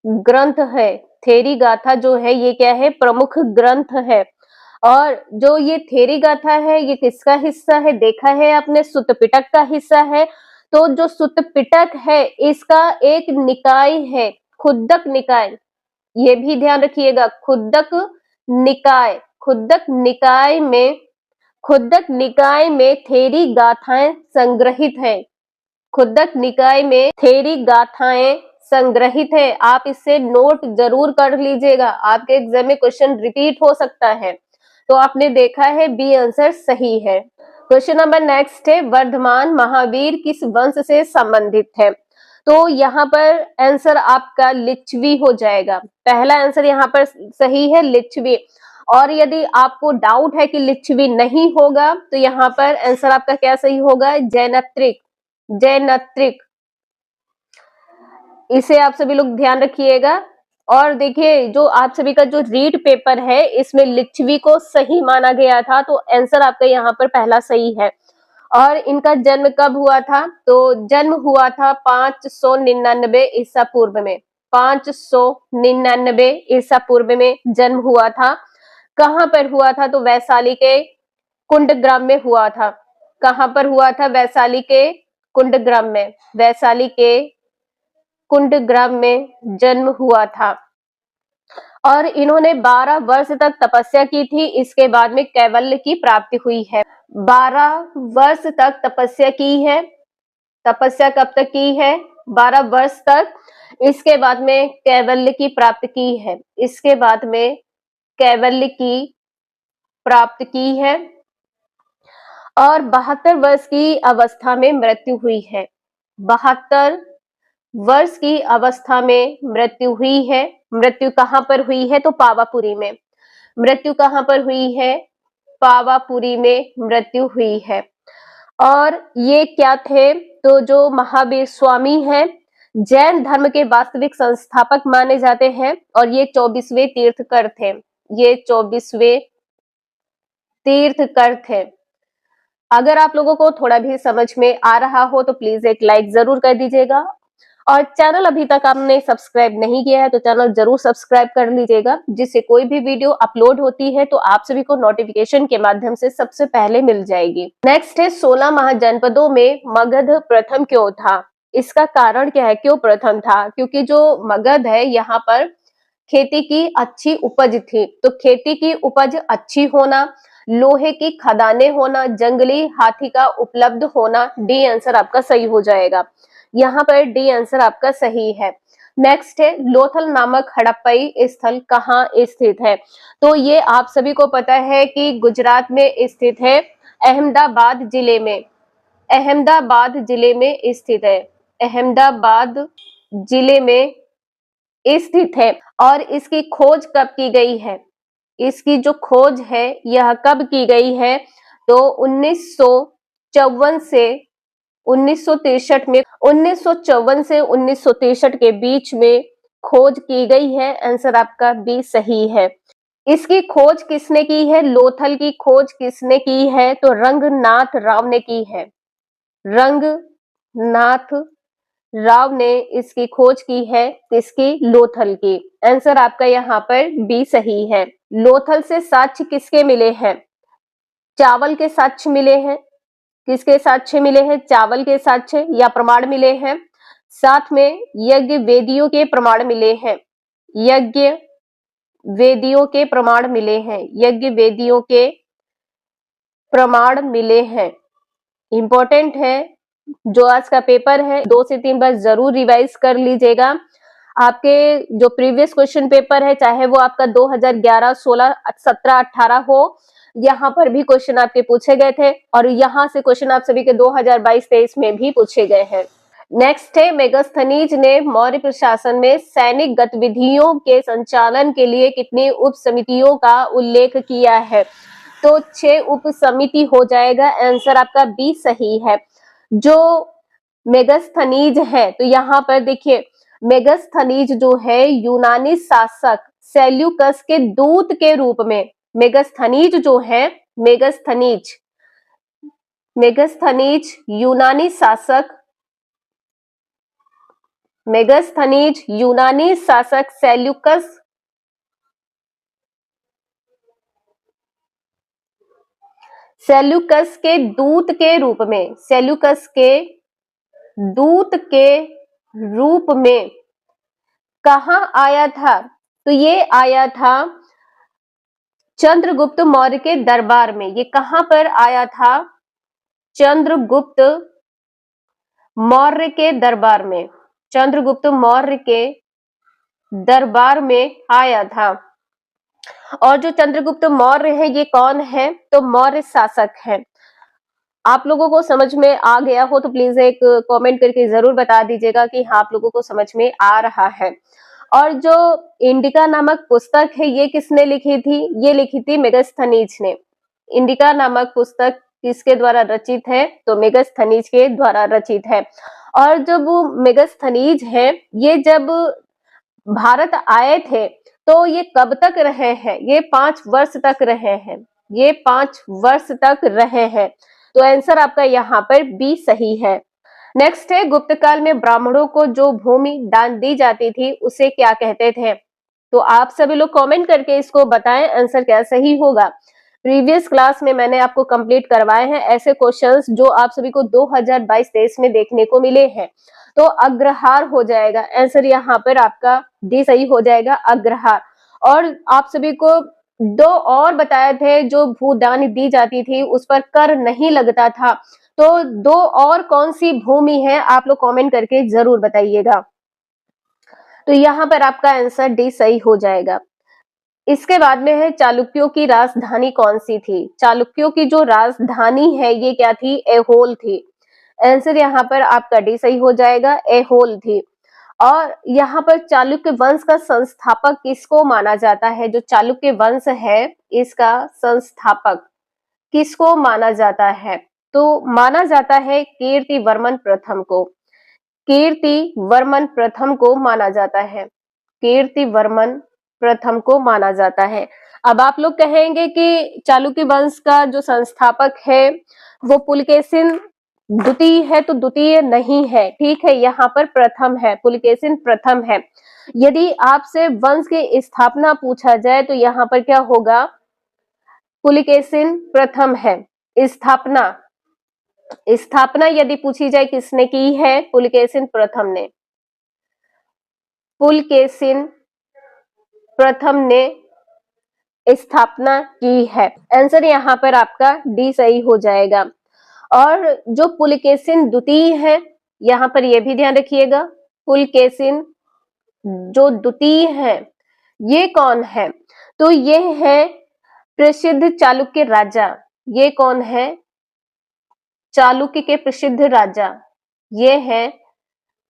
ग्रंथ है। थेरी गाथा जो है ये क्या है? प्रमुख ग्रंथ है। और जो ये थेरी गाथा है ये किसका हिस्सा है? देखा है आपने, सुत्त पिटक का हिस्सा है। तो जो सुत्त पिटक है इसका एक निकाय है, खुद्दक निकाय। ये भी ध्यान रखिएगा, खुद्दक निकाय। खुद्दक निकाय में थेरी गाथाएं संग्रहित हैं। खुद्दक निकाय में थेरी गाथाएं संग्रहित है। आप इससे नोट जरूर कर लीजिएगा, आपके एग्जाम में क्वेश्चन रिपीट हो सकता है। तो आपने देखा है, बी आंसर सही है। क्वेश्चन नंबर नेक्स्ट है, वर्धमान महावीर किस वंश से संबंधित है? तो यहाँ पर आंसर आपका लिच्छवी हो जाएगा। पहला आंसर यहाँ पर सही है, लिच्छवी। और यदि आपको डाउट है कि लिच्छवी नहीं होगा तो यहाँ पर आंसर आपका क्या सही होगा? जैनत्रिक, जैनत्रिक। इसे आप सभी लोग ध्यान रखिएगा। और देखिए, जो आप सभी का जो रीड पेपर है इसमें लिच्छवी को सही माना गया था, तो आंसर आपका यहाँ पर पहला सही है। और इनका जन्म कब हुआ था? तो जन्म हुआ था 599 ईसा पूर्व में। 599 ईसा पूर्व में जन्म हुआ था। कहाँ पर हुआ था? तो वैशाली के कुंडग्राम में हुआ था। कहाँ पर हुआ था? वैशाली के कुंडग्राम में। वैशाली के कुंडग्राम में जन्म हुआ था। और इन्होंने 12 वर्ष तक तपस्या की थी, इसके बाद में कैवल्य की प्राप्ति हुई है। 12 वर्ष तक तपस्या की है। तपस्या कब तक की है? 12 वर्ष तक। इसके बाद में कैवल्य की प्राप्ति की है। इसके बाद में कैवल्य की प्राप्त की है। और 72 वर्ष की अवस्था में मृत्यु हुई है। 72 वर्ष की अवस्था में मृत्यु हुई है। मृत्यु कहाँ पर हुई है? तो पावापुरी में। मृत्यु कहाँ पर हुई है? पावापुरी में मृत्यु हुई है। और ये क्या थे? तो जो महावीर स्वामी हैं, जैन धर्म के वास्तविक संस्थापक माने जाते हैं। और ये 24वें तीर्थकर थे। ये 24वें तीर्थकर थे। अगर आप लोगों को थोड़ा भी समझ में आ रहा हो तो प्लीज एक लाइक जरूर कर दीजिएगा। और चैनल अभी तक आपने सब्सक्राइब नहीं किया है तो चैनल जरूर सब्सक्राइब कर लीजिएगा, जिससे कोई भी वीडियो अपलोड होती है तो आप सभी को नोटिफिकेशन के माध्यम से सबसे पहले मिल जाएगी। नेक्स्ट है 16 महाजनपदों में मगध प्रथम क्यों था? इसका कारण क्या है, क्यों प्रथम था? क्योंकि जो मगध है यहाँ पर खेती की अच्छी उपज थी, तो खेती की उपज अच्छी होना, लोहे की खदानें होना, जंगली हाथी का उपलब्ध होना, डी आंसर आपका सही हो जाएगा। यहाँ पर डी आंसर आपका सही है। नेक्स्ट है लोथल नामक हड़प्पई स्थल कहाँ स्थित है? तो ये आप सभी को पता है कि गुजरात में स्थित है, अहमदाबाद जिले में, अहमदाबाद जिले में स्थित है, अहमदाबाद जिले में स्थित है। और इसकी खोज कब की गई है? इसकी जो खोज है यह कब की गई है? तो 1954 से 1963 में, 1954 से 1963 के बीच में खोज की गई है। आंसर आपका बी सही है। इसकी खोज किसने की है? लोथल की खोज किसने की है? तो रंगनाथ राव ने की है, रंगनाथ राव ने इसकी खोज की है। किसकी? लोथल की। आंसर आपका यहाँ पर बी सही है। लोथल से साक्ष्य किसके मिले हैं? चावल के साक्ष्य मिले हैं। किसके साक्ष्य मिले हैं? चावल के साक्ष्य या प्रमाण मिले हैं। साथ में यज्ञ वेदियों के प्रमाण मिले हैं, यज्ञ वेदियों के प्रमाण मिले हैं, यज्ञ वेदियों के प्रमाण मिले हैं। इंपॉर्टेंट है, जो आज का पेपर है 2 से 3 बार जरूर रिवाइज कर लीजिएगा। आपके जो प्रीवियस क्वेश्चन पेपर है, चाहे वो आपका 2011, 16, 17, 18 हो, यहाँ पर भी क्वेश्चन आपके पूछे गए थे और यहाँ से क्वेश्चन आप सभी के 2022-23 में भी पूछे गए हैं। नेक्स्ट है मेगास्थनीज ने मौर्य प्रशासन में सैनिक गतिविधियों के संचालन के लिए कितनी उप समितियों का उल्लेख किया है? तो 6 उप समिति हो जाएगा। आंसर आपका बी सही है। जो मेगास्थनीज है, तो यहाँ पर देखिए मेगास्थनीज जो है यूनानी शासक सेल्यूकस के दूत के रूप में, मेगास्थनीज जो है, मेगास्थनीज, मेगास्थनीज यूनानी शासक, मेगास्थनीज यूनानी शासक सेल्यूकस सेल्यूकस के दूत के रूप में, सेल्यूकस के दूत के रूप में कहां आया था? तो ये आया था चंद्रगुप्त मौर्य के दरबार में। ये कहां पर आया था? चंद्रगुप्त मौर्य के दरबार में, चंद्रगुप्त मौर्य के दरबार में आया था। और जो चंद्रगुप्त मौर्य है ये कौन है? तो मौर्य शासक है। आप लोगों को समझ में आ गया हो तो प्लीज एक कमेंट करके जरूर बता दीजिएगा कि हाँ आप लोगों को समझ में आ रहा है। और जो इंडिका नामक पुस्तक है ये किसने लिखी थी? ये लिखी थी मेगास्थनीज ने। इंडिका नामक पुस्तक किसके द्वारा रचित है? तो मेगास्थनीज के द्वारा रचित है। और जब वो मेगास्थनीज है ये जब भारत आए थे तो ये कब तक रहे हैं? ये 5 वर्ष तक रहे हैं, ये 5 वर्ष तक रहे हैं। तो आंसर आपका यहाँ पर बी सही है। नेक्स्ट है गुप्त काल में ब्राह्मणों को जो भूमि दान दी जाती थी उसे क्या कहते थे? तो आप सभी लोग कमेंट करके इसको बताएं आंसर क्या सही होगा। प्रीवियस क्लास में मैंने आपको कंप्लीट करवाए हैं ऐसे क्वेश्चंस जो आप सभी को 2022-23 में देखने को मिले हैं। तो अग्रहार हो जाएगा आंसर, यहाँ पर आपका डी सही हो जाएगा, अग्रहार। और आप सभी को 2 और बताए थे जो भूदान दी जाती थी उस पर कर नहीं लगता था। तो 2 और कौन सी भूमि है आप लोग कमेंट करके जरूर बताइएगा। तो यहाँ पर आपका आंसर डी सही हो जाएगा। इसके बाद में है चालुक्यों की राजधानी कौन सी थी? चालुक्यों की जो राजधानी है ये क्या थी? ऐहोल थी। आंसर यहाँ पर आपका डी सही हो जाएगा, ऐहोल थी। और यहाँ पर चालुक्य वंश का संस्थापक किसको माना जाता है? जो चालुक्य वंश है इसका संस्थापक किसको माना जाता है? तो माना जाता है कीर्तिवर्मन प्रथम को, कीर्तिवर्मन प्रथम को माना जाता है, कीर्तिवर्मन प्रथम को माना जाता है। अब आप लोग कहेंगे कि चालुक्य वंश का जो संस्थापक है वो पुलकेशिन द्वितीय है तो द्वितीय नहीं है, ठीक है, यहाँ पर प्रथम है, पुलकेशिन प्रथम है। यदि आपसे वंश की स्थापना पूछा जाए तो यहाँ पर क्या होगा, पुलकेशिन प्रथम है। स्थापना, स्थापना यदि पूछी जाए किसने की है, पुलकेशिन प्रथम ने, पुलकेशिन प्रथम ने स्थापना की है। आंसर यहाँ पर आपका डी सही हो जाएगा। और जो पुलकेशिन द्वितीय है, यहाँ पर यह भी ध्यान रखिएगा, पुलकेशिन जो द्वितीय है ये कौन है, तो ये है प्रसिद्ध चालुक्य राजा। ये कौन है, चालुक्य के प्रसिद्ध राजा, ये है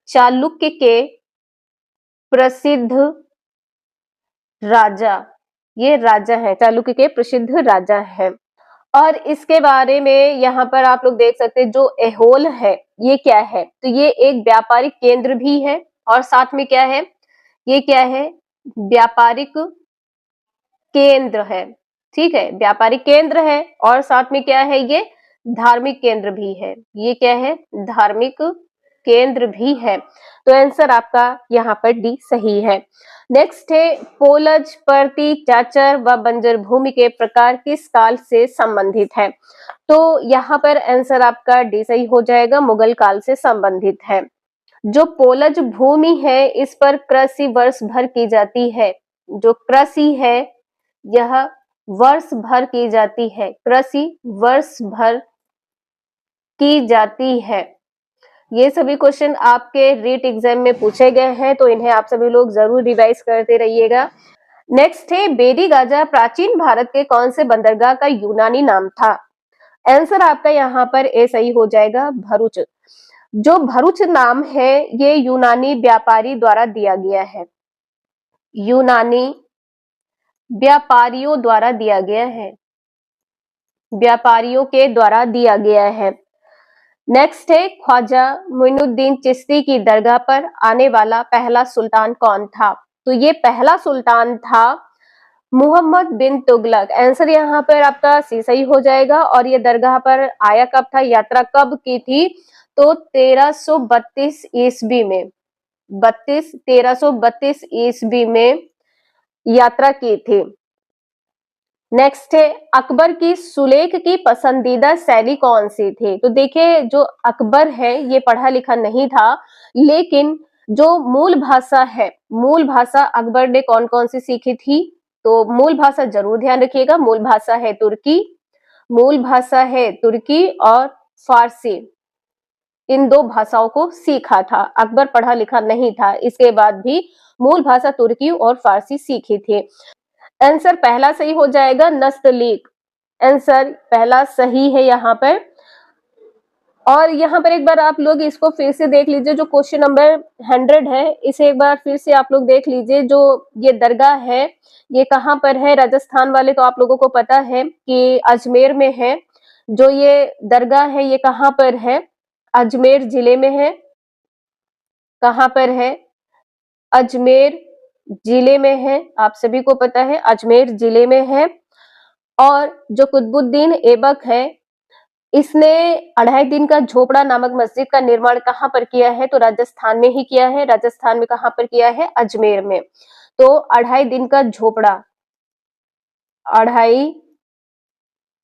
चालुक्य के प्रसिद्ध राजा, ये राजा है, चालुक्य के प्रसिद्ध राजा है। और इसके बारे में यहाँ पर आप लोग देख सकते हैं, जो ऐहोल है ये क्या है, तो ये एक व्यापारिक केंद्र भी है और साथ में क्या है, ये क्या है, व्यापारिक केंद्र है, ठीक है, व्यापारिक केंद्र है और साथ में क्या है, ये धार्मिक केंद्र भी है। ये क्या है, धार्मिक केंद्र भी है। तो आंसर आपका यहाँ पर डी सही है। नेक्स्ट है, पोलज, पर्ती, चाचर व बंजर भूमि के प्रकार किस काल से संबंधित है, तो यहाँ पर आंसर आपका डी सही हो जाएगा, मुगल काल से संबंधित है। जो पोलज भूमि है इस पर कृषि वर्ष भर की जाती है, जो कृषि है यह वर्ष भर की जाती है, कृषि वर्ष भर की जाती है। ये सभी क्वेश्चन आपके रीट एग्जाम में पूछे गए हैं, तो इन्हें आप सभी लोग जरूर रिवाइज करते रहिएगा। नेक्स्ट है, बेदी गाजा प्राचीन भारत के कौन से बंदरगाह का यूनानी नाम था, आंसर आपका यहाँ पर ए सही हो जाएगा, भरूच। जो भरूच नाम है ये यूनानी व्यापारी द्वारा दिया गया है, यूनानी व्यापारियों द्वारा दिया गया है, व्यापारियों के द्वारा दिया गया है। नेक्स्ट है, ख्वाजा मोइनुद्दीन चिश्ती की दरगाह पर आने वाला पहला सुल्तान कौन था, तो ये पहला सुल्तान था मोहम्मद बिन तुगलक। आंसर यहाँ पर आपका सी सही हो जाएगा। और ये दरगाह पर आया कब था, यात्रा कब की थी, तो 1332 ईस्वी में, 1332 ईस्वी में यात्रा की थी। नेक्स्ट है, अकबर की सुलेख की पसंदीदा शैली कौन सी थी, तो देखिए जो अकबर है ये पढ़ा लिखा नहीं था, लेकिन जो मूल भाषा है, मूल भाषा अकबर ने कौन कौन सी सीखी थी, तो मूल भाषा जरूर ध्यान रखिएगा, मूल भाषा है तुर्की, मूल भाषा है तुर्की और फारसी, इन दो भाषाओं को सीखा था। अकबर पढ़ा लिखा नहीं था, इसके बाद भी मूल भाषा तुर्की और फारसी सीखी थी। आंसर पहला सही हो जाएगा, नस्तलीक, आंसर पहला सही है यहाँ पर। और यहाँ पर एक बार आप लोग इसको फिर से देख लीजिए, जो क्वेश्चन नंबर 100 है इसे एक बार फिर से आप लोग देख लीजिए। जो ये दरगाह है ये कहाँ पर है, राजस्थान वाले तो आप लोगों को पता है कि अजमेर में है। जो ये दरगाह है ये कहाँ पर है, अजमेर जिले में है। कहाँ पर है, अजमेर जिले में है, आप सभी को पता है अजमेर जिले में है। और जो कुतुबुद्दीन ऐबक है इसने 2.5 दिन का झोपड़ा नामक मस्जिद का निर्माण कहाँ पर किया है, तो राजस्थान में ही किया है। राजस्थान में कहाँ पर किया है, अजमेर में। तो 2.5 दिन का झोपड़ा, 2.5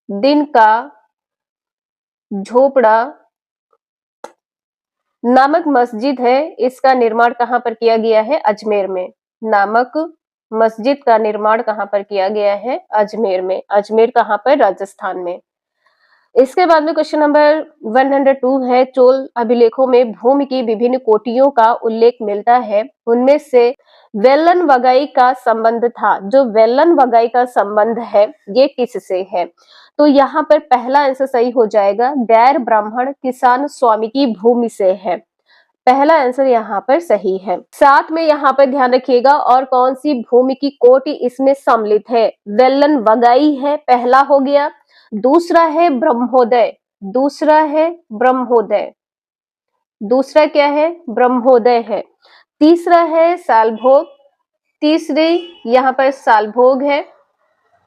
दिन का झोपड़ा नामक मस्जिद है, इसका निर्माण कहाँ पर किया गया है, अजमेर में। नामक मस्जिद का निर्माण कहाँ पर किया गया है, अजमेर में। अजमेर कहाँ पर, राजस्थान में। इसके बाद में क्वेश्चन नंबर 102 है, चोल अभिलेखों में भूमि की विभिन्न कोटियों का उल्लेख मिलता है, उनमें से वेलन वगाई का संबंध था। जो वेलन वगाई का संबंध है ये किससे है, तो यहाँ पर पहला आंसर सही हो जाएगा, गैर ब्राह्मण किसान स्वामी की भूमि से है। पहला आंसर यहाँ पर सही है। साथ में यहाँ पर ध्यान रखिएगा और कौन सी भूमि की कोटि इसमें सम्मिलित है, वेलन वगाई है, पहला हो गया। दूसरा है ब्रह्मोदय, दूसरा है ब्रह्मोदय, दूसरा क्या है, ब्रह्मोदय है। तीसरा है सालभोग, तीसरी यहाँ पर सालभोग है,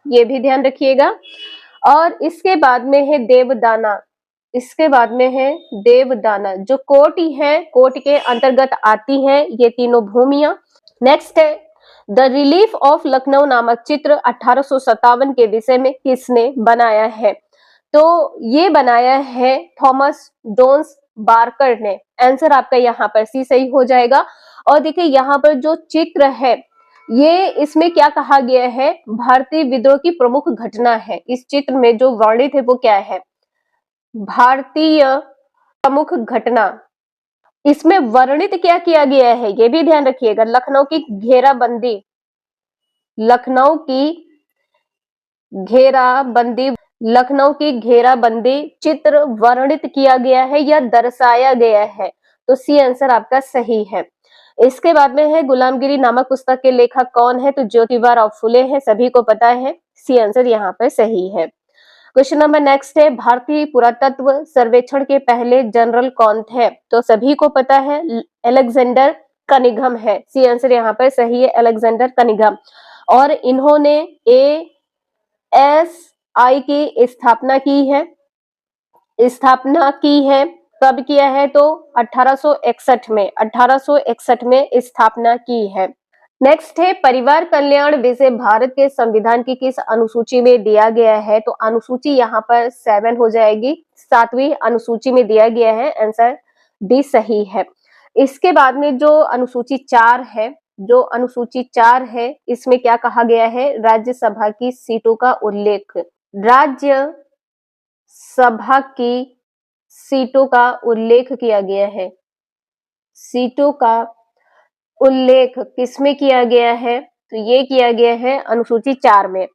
ये भी ध्यान रखिएगा। और इसके बाद में है देवदाना, इसके बाद में है देवदाना, जो कोट ही है, कोट के अंतर्गत आती है ये तीनों भूमियां। नेक्स्ट है द रिलीफ ऑफ लखनऊ नामक चित्र 1857 के विषय में किसने बनाया है? तो ये बनाया है थॉमस जोन्स बार्कर ने। आंसर आपका यहाँ पर सी सही हो जाएगा। और देखिए यहाँ पर जो चित्र है, ये इसमें क्या कहा गया है, भारतीय विद्रोह की प्रमुख घटना है। इस चित्र में जो वर्णित है वो क्या है, भारतीय प्रमुख घटना। इसमें वर्णित क्या किया गया है ये भी ध्यान रखिएगा, लखनऊ की घेराबंदी, लखनऊ की घेराबंदी, लखनऊ की घेराबंदी चित्र वर्णित किया गया है या दर्शाया गया है। तो सी आंसर आपका सही है। इसके बाद में है गुलामगिरी नामक पुस्तक के लेखक कौन है? तो ज्योतिबा फुले हैं, सभी को पता है। सी आंसर यहाँ पर सही है। क्वेश्चन नंबर नेक्स्ट है भारतीय पुरातत्व सर्वेक्षण के पहले जनरल कौन थे? तो सभी को पता है अलेक्जेंडर कनिंघम है। सी आंसर यहाँ पर सही है, अलेक्जेंडर कनिंघम। और इन्होंने ASI की स्थापना की है, कब किया है? तो 1861 में, 1861 में स्थापना की है। नेक्स्ट है परिवार कल्याण विषय भारत के संविधान की किस अनुसूची में दिया गया है? तो अनुसूची यहाँ पर 7 हो जाएगी, 7वीं अनुसूची में दिया गया है। आंसर डी सही है। इसके बाद में जो अनुसूची 4 है, जो अनुसूची 4 है, इसमें क्या कहा गया है? राज्यसभा की सीटों का उल्लेख, राज्य सभा की सीटों का उल्लेख किया गया है। सीटों का उल्लेख किसमें किया गया है? तो ये किया गया है अनुसूची 4 में।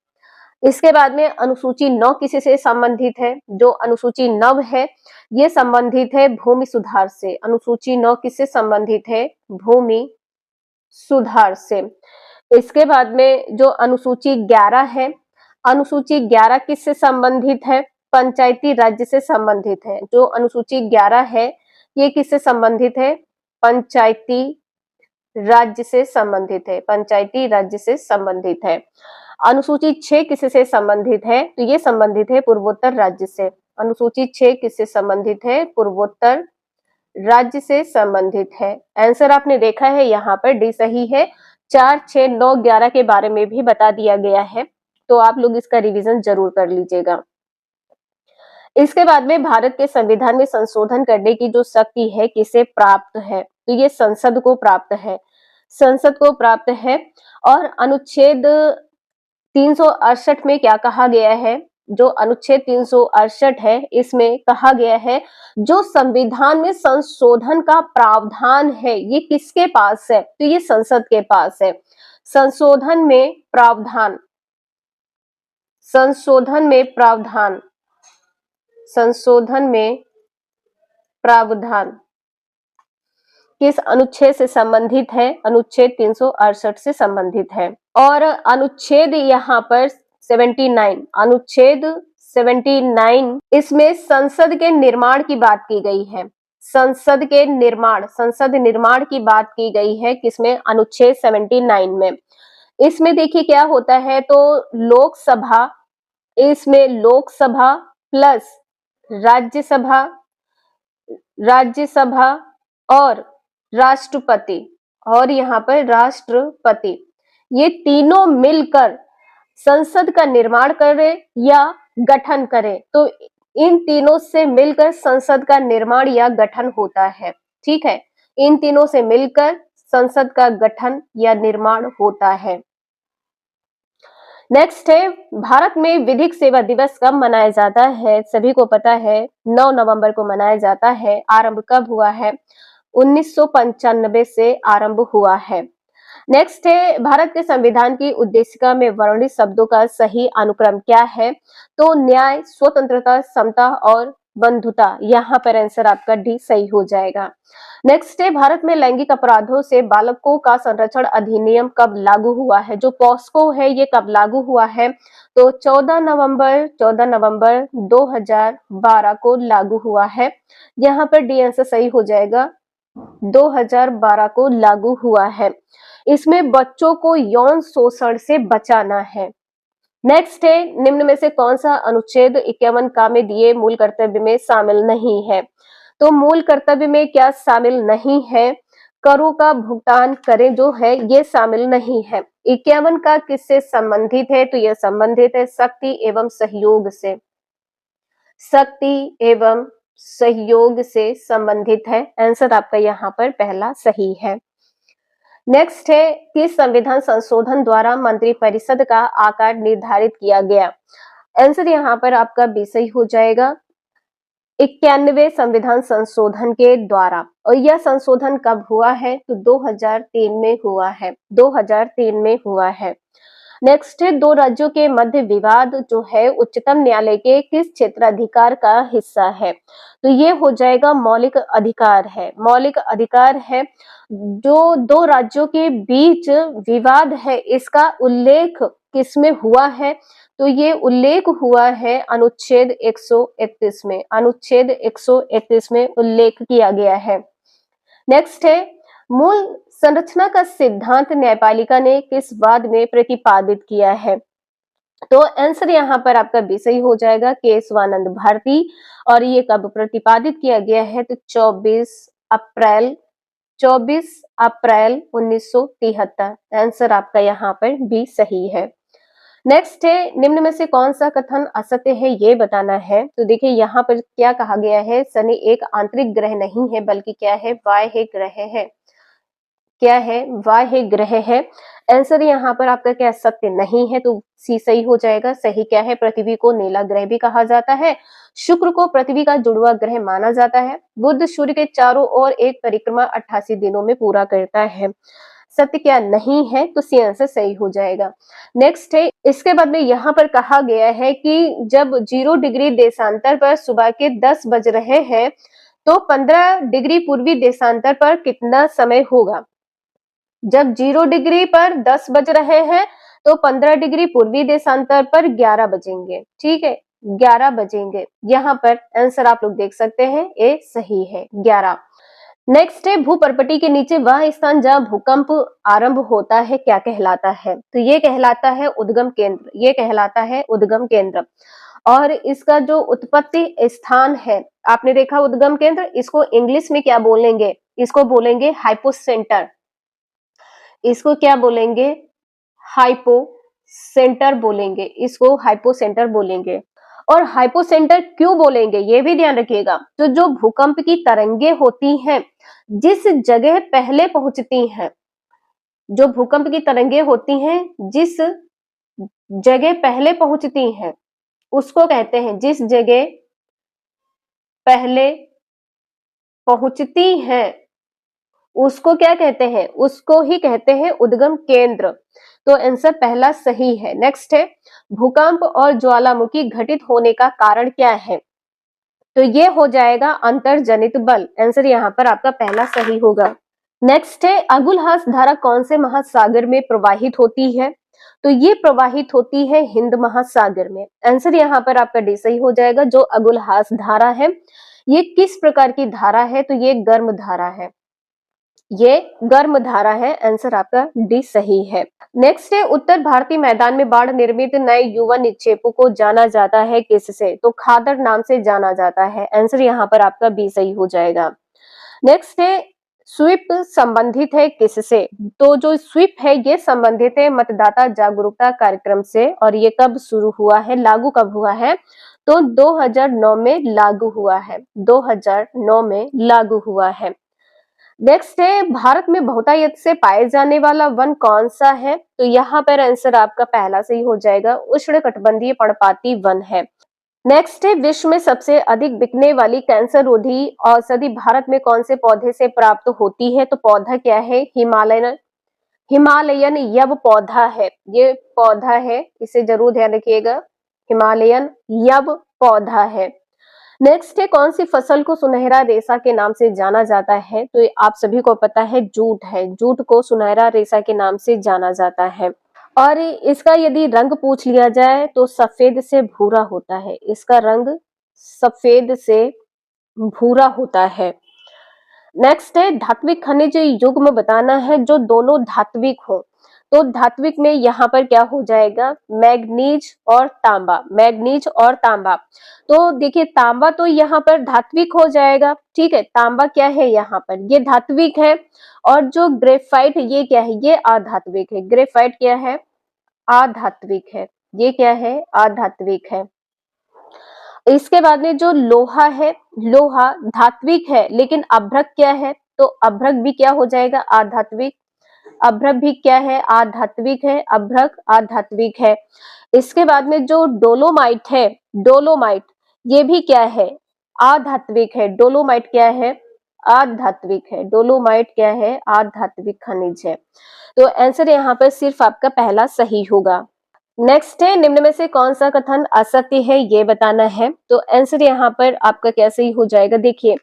इसके बाद में अनुसूची 9 किससे संबंधित है? जो अनुसूची 9 है ये संबंधित है भूमि सुधार से। अनुसूची 9 किससे संबंधित है? भूमि सुधार से। इसके बाद में जो अनुसूची 11 है, अनुसूची 11 किससे संबंधित है? पंचायती राज्य से संबंधित है। जो अनुसूची 11 है ये किससे संबंधित है? पंचायती राज्य से संबंधित है, पंचायती राज्य से संबंधित है। अनुसूची 6 किससे संबंधित है? तो ये संबंधित है पूर्वोत्तर राज्य से। अनुसूची 6 किससे संबंधित है? पूर्वोत्तर राज्य से संबंधित है। आंसर आपने देखा है यहाँ पर डी सही है। 4, 6, 9, 11 के बारे में भी बता दिया गया है, तो आप लोग इसका रिवीजन जरूर कर लीजिएगा। इसके बाद में भारत के संविधान में संशोधन करने की जो शक्ति है किसे प्राप्त है? तो ये संसद को प्राप्त है, संसद को प्राप्त है। और अनुच्छेद 368 में क्या कहा गया है? जो अनुच्छेद 368 है इसमें कहा गया है जो संविधान में संशोधन का प्रावधान है ये किसके पास है? तो ये संसद के पास है। संशोधन में प्रावधान, संशोधन में प्रावधान, संशोधन में प्रावधान किस अनुच्छेद से संबंधित है? अनुच्छेद 368 से संबंधित है। और अनुच्छेद यहाँ पर 79, अनुच्छेद 79, इसमें संसद के निर्माण की बात की गई है। संसद के निर्माण, संसद निर्माण की बात की गई है किसमें? अनुच्छेद 79 में। इसमें देखिए क्या होता है, तो लोकसभा, इसमें लोकसभा प्लस राज्यसभा, राज्यसभा और राष्ट्रपति, और यहाँ पर राष्ट्रपति, ये तीनों मिलकर संसद का निर्माण करे या गठन करे। तो इन तीनों से मिलकर संसद का निर्माण या गठन होता है। ठीक है, इन तीनों से मिलकर संसद का गठन या निर्माण होता है। नेक्स्ट है भारत में विधिक सेवा दिवस कब मनाया जाता है? सभी को पता है 9 नवंबर को मनाया जाता है। आरंभ कब हुआ है? 1995 से आरंभ हुआ है। नेक्स्ट है भारत के संविधान की उद्देशिका में वर्णित शब्दों का सही अनुक्रम क्या है? तो न्याय, स्वतंत्रता, समता और बंधुता। यहाँ पर आंसर आपका डी सही हो जाएगा। नेक्स्ट है भारत में लैंगिक अपराधों से बालकों का संरक्षण अधिनियम कब लागू हुआ है? जो पॉस्को है ये कब लागू हुआ है? तो 14 नवंबर 2012 को लागू हुआ है। यहाँ पर डी आंसर सही हो जाएगा, 2012 को लागू हुआ है। इसमें बच्चों को यौन शोषण से बचाना है। नेक्स्ट है, निम्न में से कौन सा अनुच्छेद 51 का में दिए मूल कर्तव्य में शामिल नहीं है? तो मूल कर्तव्य में क्या शामिल नहीं है? करों का भुगतान करें जो है ये शामिल नहीं है। 51 का किससे संबंधित है? तो यह संबंधित है शक्ति एवं सहयोग से। शक्ति एवं सहयोग से संबंधित है। आंसर आपका यहाँ पर पहला सही है। नेक्स्ट है, किस संविधान संशोधन द्वारा मंत्रिपरिषद का आकार निर्धारित किया गया? आंसर यहाँ पर आपका बी सही हो जाएगा। 91वें संविधान संशोधन के द्वारा। और यह संशोधन कब हुआ है? तो 2003 में हुआ है। 2003 में हुआ है। नेक्स्ट है, दो राज्यों के मध्य विवाद जो है उच्चतम न्यायालय के किस क्षेत्राधिकार का हिस्सा है? तो ये हो जाएगा मौलिक अधिकार है। मौलिक अधिकार है। जो दो राज्यों के बीच विवाद है इसका उल्लेख किसमें हुआ है? तो ये उल्लेख हुआ है अनुच्छेद 131 में। अनुच्छेद 131 में उल्लेख किया गया है। नेक्स्ट है, मूल संरचना का सिद्धांत न्यायपालिका ने किस वाद में प्रतिपादित किया है? तो आंसर यहाँ पर आपका बी सही हो जाएगा, केशवानंद भारती। और ये कब प्रतिपादित किया गया है? तो 24 अप्रैल 1973। आंसर आपका यहाँ पर बी सही है। नेक्स्ट है, निम्न में से कौन सा कथन असत्य है ये बताना है। तो देखिए यहाँ पर क्या कहा गया है, शनि एक आंतरिक ग्रह नहीं है बल्कि क्या है, बाह्य ग्रह है। क्या है? बाह्य ग्रह है। आंसर यहाँ पर आपका क्या सत्य नहीं है, तो सी सही हो जाएगा। सही क्या है? पृथ्वी को नीला ग्रह भी कहा जाता है। शुक्र को पृथ्वी का जुड़वा ग्रह माना जाता है। बुध सूर्य के चारों ओर एक परिक्रमा 88 दिनों में पूरा करता है। सत्य क्या नहीं है? तो सी आंसर सही हो जाएगा। नेक्स्ट है, इसके बाद में यहाँ पर कहा गया है कि जब 0 डिग्री देशांतर पर सुबह के 10 बज रहे हैं तो 15 डिग्री पूर्वी देशांतर पर कितना समय होगा? जब 0 डिग्री पर 10 बज रहे हैं तो 15 डिग्री पूर्वी देशांतर पर 11 बजेंगे। ठीक है, 11 बजेंगे। यहाँ पर आंसर आप लोग देख सकते हैं, ए सही है 11। नेक्स्ट है, भूपर्पटी के नीचे वह स्थान जहां भूकंप आरंभ होता है क्या कहलाता है? तो ये कहलाता है उद्गम केंद्र। ये कहलाता है उद्गम केंद्र। और इसका जो उत्पत्ति स्थान है, आपने देखा उद्गम केंद्र, इसको इंग्लिश में क्या बोलेंगे? इसको बोलेंगे हाइपोसेंटर। इसको क्या बोलेंगे? हाइपो सेंटर बोलेंगे। इसको हाइपोसेंटर बोलेंगे। और हाइपोसेंटर क्यों बोलेंगे ये भी ध्यान रखिएगा। तो जो भूकंप की तरंगे होती हैं, जिस जगह पहले पहुंचती हैं, जो भूकंप की तरंगे होती हैं जिस जगह पहले पहुंचती हैं उसको कहते हैं, जिस जगह पहले पहुंचती हैं उसको क्या कहते हैं? उसको ही कहते हैं उद्गम केंद्र। तो आंसर पहला सही है। नेक्स्ट है, भूकंप और ज्वालामुखी घटित होने का कारण क्या है? तो ये हो जाएगा अंतर्जनित बल। आंसर यहाँ पर आपका पहला सही होगा। नेक्स्ट है, अगुलहास धारा कौन से महासागर में प्रवाहित होती है? तो ये प्रवाहित होती है हिंद महासागर में। आंसर यहाँ पर आपका डी सही हो जाएगा। जो अगुलहास धारा है ये किस प्रकार की धारा है? तो ये गर्म धारा है। ये गर्म धारा है। आंसर आपका डी सही है। नेक्स्ट है, उत्तर भारतीय मैदान में बाढ़ निर्मित नए युवा निक्षेपों को जाना जाता है किससे? तो खादर नाम से जाना जाता है। आंसर यहाँ पर आपका बी सही हो जाएगा। नेक्स्ट है, स्वीप संबंधित है किससे? तो जो स्वीप है ये संबंधित है मतदाता जागरूकता कार्यक्रम से। और ये कब शुरू हुआ है, लागू कब हुआ है? तो 2009 में लागू हुआ है। 2009 में लागू हुआ है। नेक्स्ट है, भारत में बहुतायत से पाए जाने वाला वन कौन सा है? तो यहाँ पर आंसर आपका पहला सही हो जाएगा, उष्णकटिबंधीय पर्णपाती वन है। नेक्स्ट है, विश्व में सबसे अधिक बिकने वाली कैंसर रोधी औषधि भारत में कौन से पौधे से प्राप्त होती है? तो पौधा क्या है? हिमालयन यब पौधा है। ये पौधा है, इसे जरूर ध्यान रखिएगा, हिमालयन यब पौधा है। नेक्स्ट है, कौन सी फसल को सुनहरा रेशा के नाम से जाना जाता है? तो ये आप सभी को पता है, जूट है। जूट को सुनहरा रेशा के नाम से जाना जाता है। और इसका यदि रंग पूछ लिया जाए तो सफेद से भूरा होता है। इसका रंग सफेद से भूरा होता है। नेक्स्ट है, धात्विक खनिज युग्म बताना है जो दोनों धात्विक हो। तो धात्विक में यहाँ पर क्या हो जाएगा, मैग्नीज और तांबा, मैग्नीज और तांबा। तो देखिए तांबा तो यहाँ पर धात्विक हो जाएगा, ठीक है, तांबा क्या है यहाँ पर, ये धात्विक है। और जो ग्रेफाइट ये क्या है, ये अधात्विक है। ग्रेफाइट क्या है, अधात्विक है, ये क्या है, अधात्विक है। इसके बाद में जो लोहा है, लोहा धात्विक है लेकिन अभ्रक क्या है, तो अभ्रक भी क्या हो जाएगा, अधात्विक। अभ्रक भी क्या है, अधात्विक है, अभ्रक अधात्विक है। इसके बाद में जो डोलोमाइट है, डोलोमाइट ये भी क्या है, अधात्विक है। डोलोमाइट क्या है, अधात्विक है। डोलोमाइट क्या है, अधात्विक खनिज है। तो आंसर यहाँ पर सिर्फ आपका पहला सही होगा। नेक्स्ट है, निम्न में से कौन सा कथन असत्य है ये बताना है। तो आंसर यहाँ पर आपका कैसे ही हो जाएगा, देखिए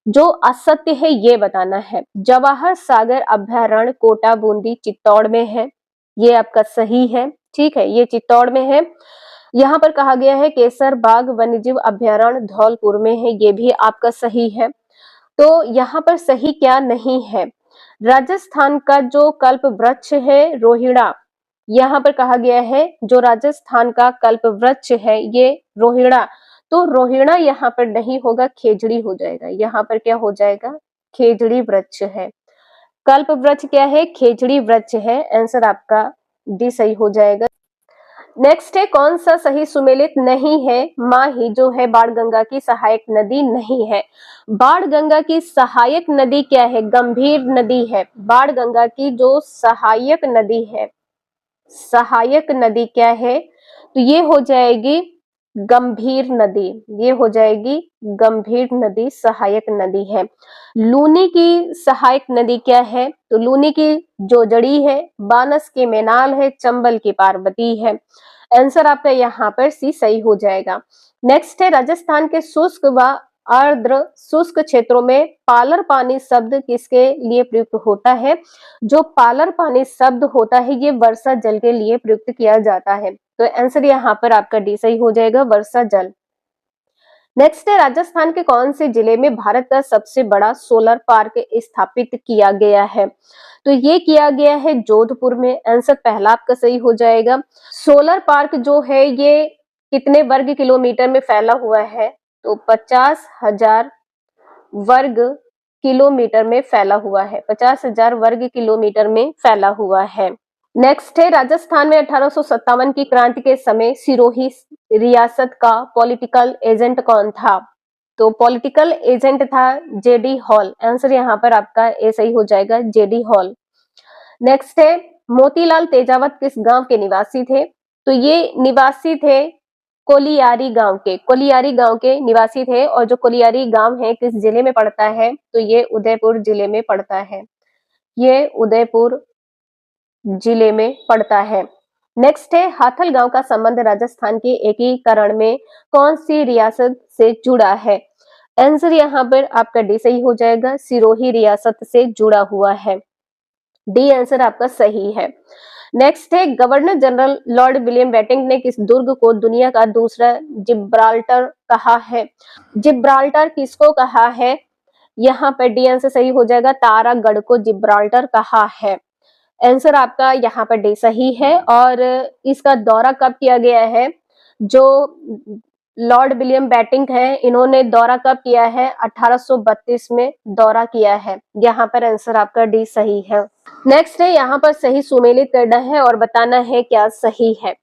जो असत्य है ये बताना है। जवाहर सागर अभयारण्य कोटा बूंदी चित्तौड़ में है, ये आपका सही है, ठीक है, ये चित्तौड़ में है। यहाँ पर कहा गया है केसर बाग वन्यजीव अभयारण्य धौलपुर में है, ये भी आपका सही है। तो यहाँ पर सही क्या नहीं है, राजस्थान का जो कल्प वृक्ष है रोहिड़ा, यहाँ पर कहा गया है जो राजस्थान का कल्प वृक्ष है ये रोहिड़ा, तो रोहिड़ा यहाँ पर नहीं होगा, खेजड़ी हो जाएगा। यहाँ पर क्या हो जाएगा, खेजड़ी वृक्ष है। कल्प वृक्ष क्या है, खेजड़ी वृक्ष है। आंसर आपका डी सही हो जाएगा। नेक्स्ट है, कौन सा सही सुमेलित नहीं है, माही जो है बाणगंगा की सहायक नदी नहीं है। बाणगंगा की सहायक नदी क्या है, गंभीर नदी है। बाणगंगा की जो सहायक नदी है, सहायक नदी क्या है, तो ये हो जाएगी गंभीर नदी, ये हो जाएगी गंभीर नदी सहायक नदी है। लूनी की सहायक नदी क्या है, तो लूनी की जोजड़ी है, बानस की मेनाल है, चंबल की पार्वती है। आंसर आपका यहाँ पर सी सही हो जाएगा। नेक्स्ट है, राजस्थान के शुष्क व अर्द्र शुष्क क्षेत्रों में पालर पानी शब्द किसके लिए प्रयुक्त होता है। जो पालर पानी शब्द होता है ये वर्षा जल के लिए प्रयुक्त किया जाता है। तो आंसर यहाँ पर आपका डी सही हो जाएगा, वर्षा जल। नेक्स्ट है, राजस्थान के कौन से जिले में भारत का सबसे बड़ा सोलर पार्क स्थापित किया गया है। तो ये किया गया है जोधपुर में। आंसर पहला आपका सही हो जाएगा। सोलर पार्क जो है ये कितने वर्ग किलोमीटर में फैला हुआ है, तो 50,000 वर्ग किलोमीटर में फैला हुआ है। 50,000 वर्ग किलोमीटर में फैला हुआ है। नेक्स्ट है, राजस्थान में 1857 की क्रांति के समय सिरोही रियासत का पॉलिटिकल एजेंट कौन था। तो पॉलिटिकल एजेंट था जेडी हॉल। आंसर यहाँ पर आपका ए सही हो जाएगा, जेडी हॉल। नेक्स्ट है, मोतीलाल तेजावत किस गांव के निवासी थे। तो ये निवासी थे कोलियारी गांव के, कोलियारी गांव के निवासी थे। और जो कोलियारी गांव है किस जिले में पड़ता है, तो ये उदयपुर जिले में पड़ता है, ये उदयपुर जिले में पड़ता है। नेक्स्ट है, हाथल गांव का संबंध राजस्थान के एकीकरण में कौन सी रियासत से जुड़ा है। आंसर यहाँ पर आपका डी सही हो जाएगा, सिरोही रियासत से जुड़ा हुआ है। डी आंसर आपका सही है। नेक्स्ट है, governor general Lord William Bentinck ने किस दुर्ग को दुनिया का दूसरा जिब्राल्टर कहा है। जिब्राल्टर किसको कहा है, यहाँ पर डी आंसर सही हो जाएगा, तारागढ़ को जिब्राल्टर कहा है। आंसर आपका यहाँ पर डी सही है। और इसका दौरा कब किया गया है, जो लॉर्ड विलियम बेंटिंक है इन्होंने दौरा कब किया है, 1832 में दौरा किया है। यहाँ पर आंसर आपका डी सही है। नेक्स्ट है, यहाँ पर सही सुमेलित करना है और बताना है क्या सही है।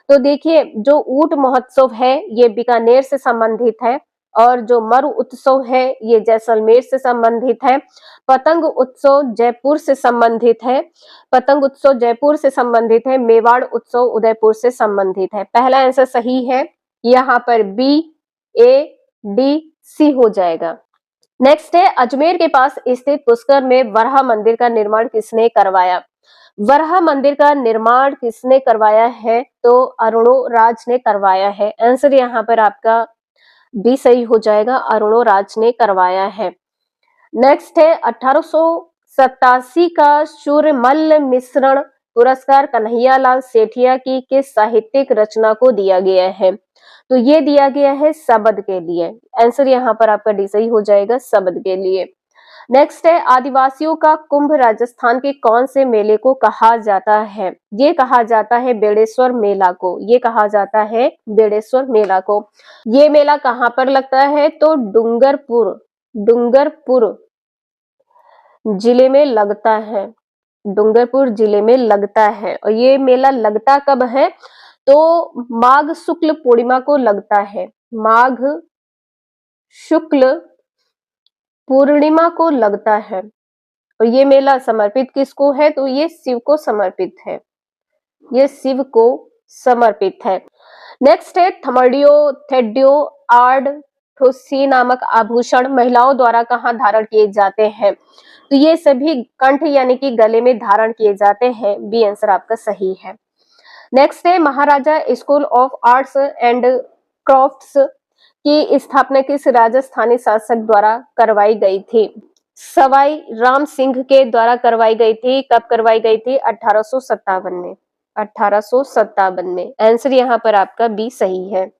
तो देखिए जो ऊंट महोत्सव है ये बीकानेर से संबंधित है, और जो मरु उत्सव है ये जैसलमेर से संबंधित है। पतंग उत्सव जयपुर से संबंधित है, पतंग उत्सव जयपुर से संबंधित है। मेवाड़ उत्सव उदयपुर से संबंधित है। पहला आंसर सही है, यहाँ पर बी, ए, डी, सी हो जाएगा। नेक्स्ट है, अजमेर के पास स्थित पुष्कर में वराह मंदिर का निर्माण किसने करवाया। वराह मंदिर का निर्माण किसने करवाया है, तो अरुणोराज ने करवाया है। आंसर यहाँ पर आपका बी सही हो जाएगा, अरुणोराज ने करवाया है। नेक्स्ट है, 1887 का सूर्यमल्ल मिश्रण पुरस्कार कन्हैयालाल सेठिया की किस साहित्यिक रचना को दिया गया है। तो ये दिया गया है शब्द के लिए। आंसर यहाँ पर आपका डी सही हो जाएगा, शब्द के लिए। नेक्स्ट है आदिवासियों का कुंभ राजस्थान के कौन से मेले को कहा जाता है? ये कहा जाता है बेड़ेश्वर मेला को। ये कहा जाता है बेड़ेश्वर मेला को। ये मेला कहाँ पर लगता है? तो डूंगरपुर जिले में लगता है। डूंगरपुर जिले में लगता है। और ये मेला लगता कब है? तो माघ शुक्ल पूर्णिमा को लगता है। माघ शुक्ल पूर्णिमा को लगता है। और ये मेला समर्पित किसको है? तो ये शिव को समर्पित है। ये शिव को समर्पित है। नेक्स्ट है थमड़ियो, थेड्यो, आर्ड, ठुस्सी नामक आभूषण महिलाओं द्वारा कहाँ धारण किए जाते हैं? तो ये सभी कंठ यानी कि गले में धारण किए जाते हैं। बी आंसर आपका सही है। नेक्स्ट है Maharaja school of arts and crafts की स्थापना किस राजस्थानी शासक द्वारा करवाई गई थी? सवाई राम सिंह के द्वारा करवाई गई थी। कब करवाई गई थी? 1857 में। 1857 में। आंसर यहाँ पर आपका बी सही है।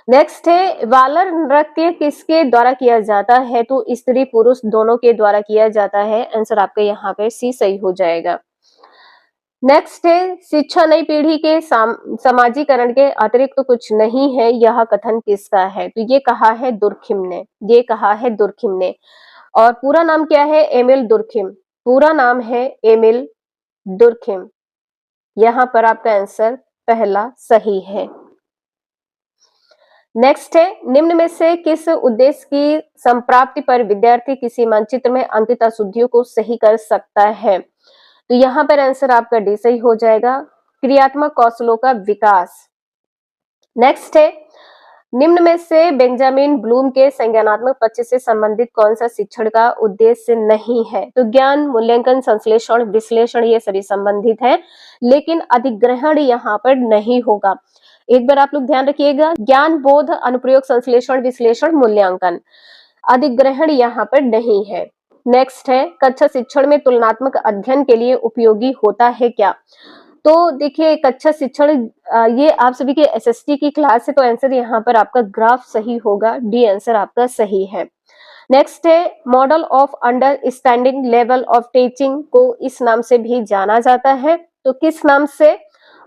नेक्स्ट है वालर नृत्य किसके द्वारा किया जाता है? तो स्त्री पुरुष दोनों के द्वारा किया जाता है। आंसर आपका यहाँ पे सी सही हो जाएगा। नेक्स्ट है शिक्षा नई पीढ़ी के समाजीकरण के अतिरिक्त तो कुछ नहीं है, यह कथन किसका है? तो ये कहा है दुर्खिम ने। ये कहा है दुर्खिम ने। और पूरा नाम क्या है? Emile Durkheim. पूरा नाम है एमिल दुर्खिम। यहाँ पर आपका आंसर पहला सही है। नेक्स्ट है निम्न में से किस उद्देश्य की संप्राप्ति पर विद्यार्थी किसी मानचित्र में अंकित अशुद्धियों को सही कर सकता है? तो यहाँ पर आंसर आपका डी सही हो जाएगा। क्रियात्मक कौशलों का विकास। नेक्स्ट है निम्न में से बेंजामिन ब्लूम के संज्ञानात्मक पक्ष से संबंधित कौन सा शिक्षण का उद्देश्य नहीं है? तो ज्ञान, मूल्यांकन, संश्लेषण, विश्लेषण ये सभी संबंधित है, लेकिन अधिग्रहण यहाँ पर नहीं होगा। एक बार आप लोग ध्यान रखिएगा, ज्ञान, बोध, अनुप्रयोग, संश्लेषण, विश्लेषण, मूल्यांकन, अधिग्रहण यहाँ पर नहीं है। नेक्स्ट है कक्षा शिक्षण में तुलनात्मक अध्ययन के लिए उपयोगी होता है क्या? तो देखिए कक्षा शिक्षण ये आप सभी के एसएसटी की क्लास है, तो आंसर यहाँ पर आपका ग्राफ सही होगा। डी आंसर आपका सही है। नेक्स्ट है model of understanding level of teaching को इस नाम से भी जाना जाता है। तो किस नाम से?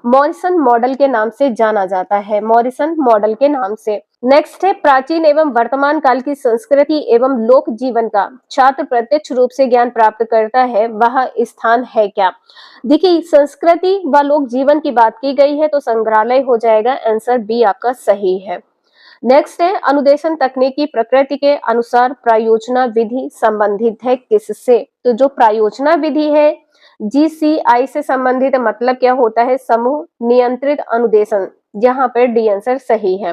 मॉरिसन मॉडल के नाम से जाना जाता है। मॉरिसन मॉडल के नाम से। नेक्स्ट है प्राचीन एवं वर्तमान काल की संस्कृति एवं लोक जीवन का छात्र प्रत्यक्ष रूप से ज्ञान प्राप्त करता है, वह स्थान है क्या? देखिए संस्कृति व लोक जीवन की बात की गई है, तो संग्रहालय हो जाएगा। आंसर बी आपका सही है। नेक्स्ट है अनुदेशन तकनीक की प्रकृति के अनुसार प्रायोजना विधि संबंधित है किससे? तो जो प्रायोजना विधि है जीसीआई से संबंधित मतलब क्या होता है? समूह नियंत्रित अनुदेशन। यहाँ पर डी आंसर सही है।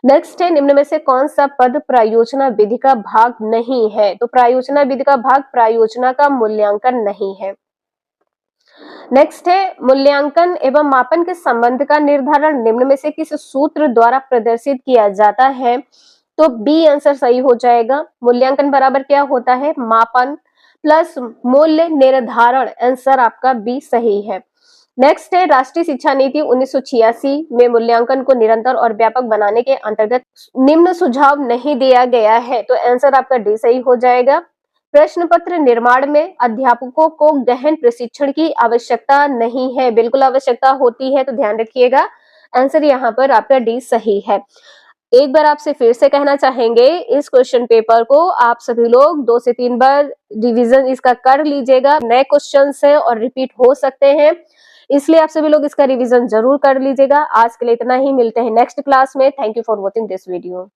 नेक्स्ट है निम्न में से कौन सा पद प्रायोजना विधि का भाग नहीं है? तो प्रायोजना विधि का भाग प्रायोजना का मूल्यांकन नहीं है। नेक्स्ट है मूल्यांकन एवं मापन के संबंध का निर्धारण निम्न में से किस सूत्र द्वारा प्रदर्शित किया जाता है? तो बी आंसर सही हो जाएगा। मूल्यांकन बराबर क्या होता है? मापन प्लस मूल्य निर्धारण। आंसर आपका बी सही है। नेक्स्ट है राष्ट्रीय शिक्षा नीति 1986 में मूल्यांकन को निरंतर और व्यापक बनाने के अंतर्गत निम्न सुझाव नहीं दिया गया है, तो आंसर आपका डी सही हो जाएगा। प्रश्न पत्र निर्माण में अध्यापकों को गहन प्रशिक्षण की आवश्यकता नहीं है, बिल्कुल आवश्यकता होती है, तो ध्यान रखिएगा। आंसर यहाँ पर आपका डी सही है। एक बार आपसे फिर से कहना चाहेंगे, इस क्वेश्चन पेपर को आप सभी लोग 2 से 3 बार रिवीजन इसका कर लीजिएगा। नए क्वेश्चंस हैं और रिपीट हो सकते हैं, इसलिए आप सभी लोग इसका रिवीजन जरूर कर लीजिएगा। आज के लिए इतना ही, मिलते हैं नेक्स्ट क्लास में। Thank you for watching this video.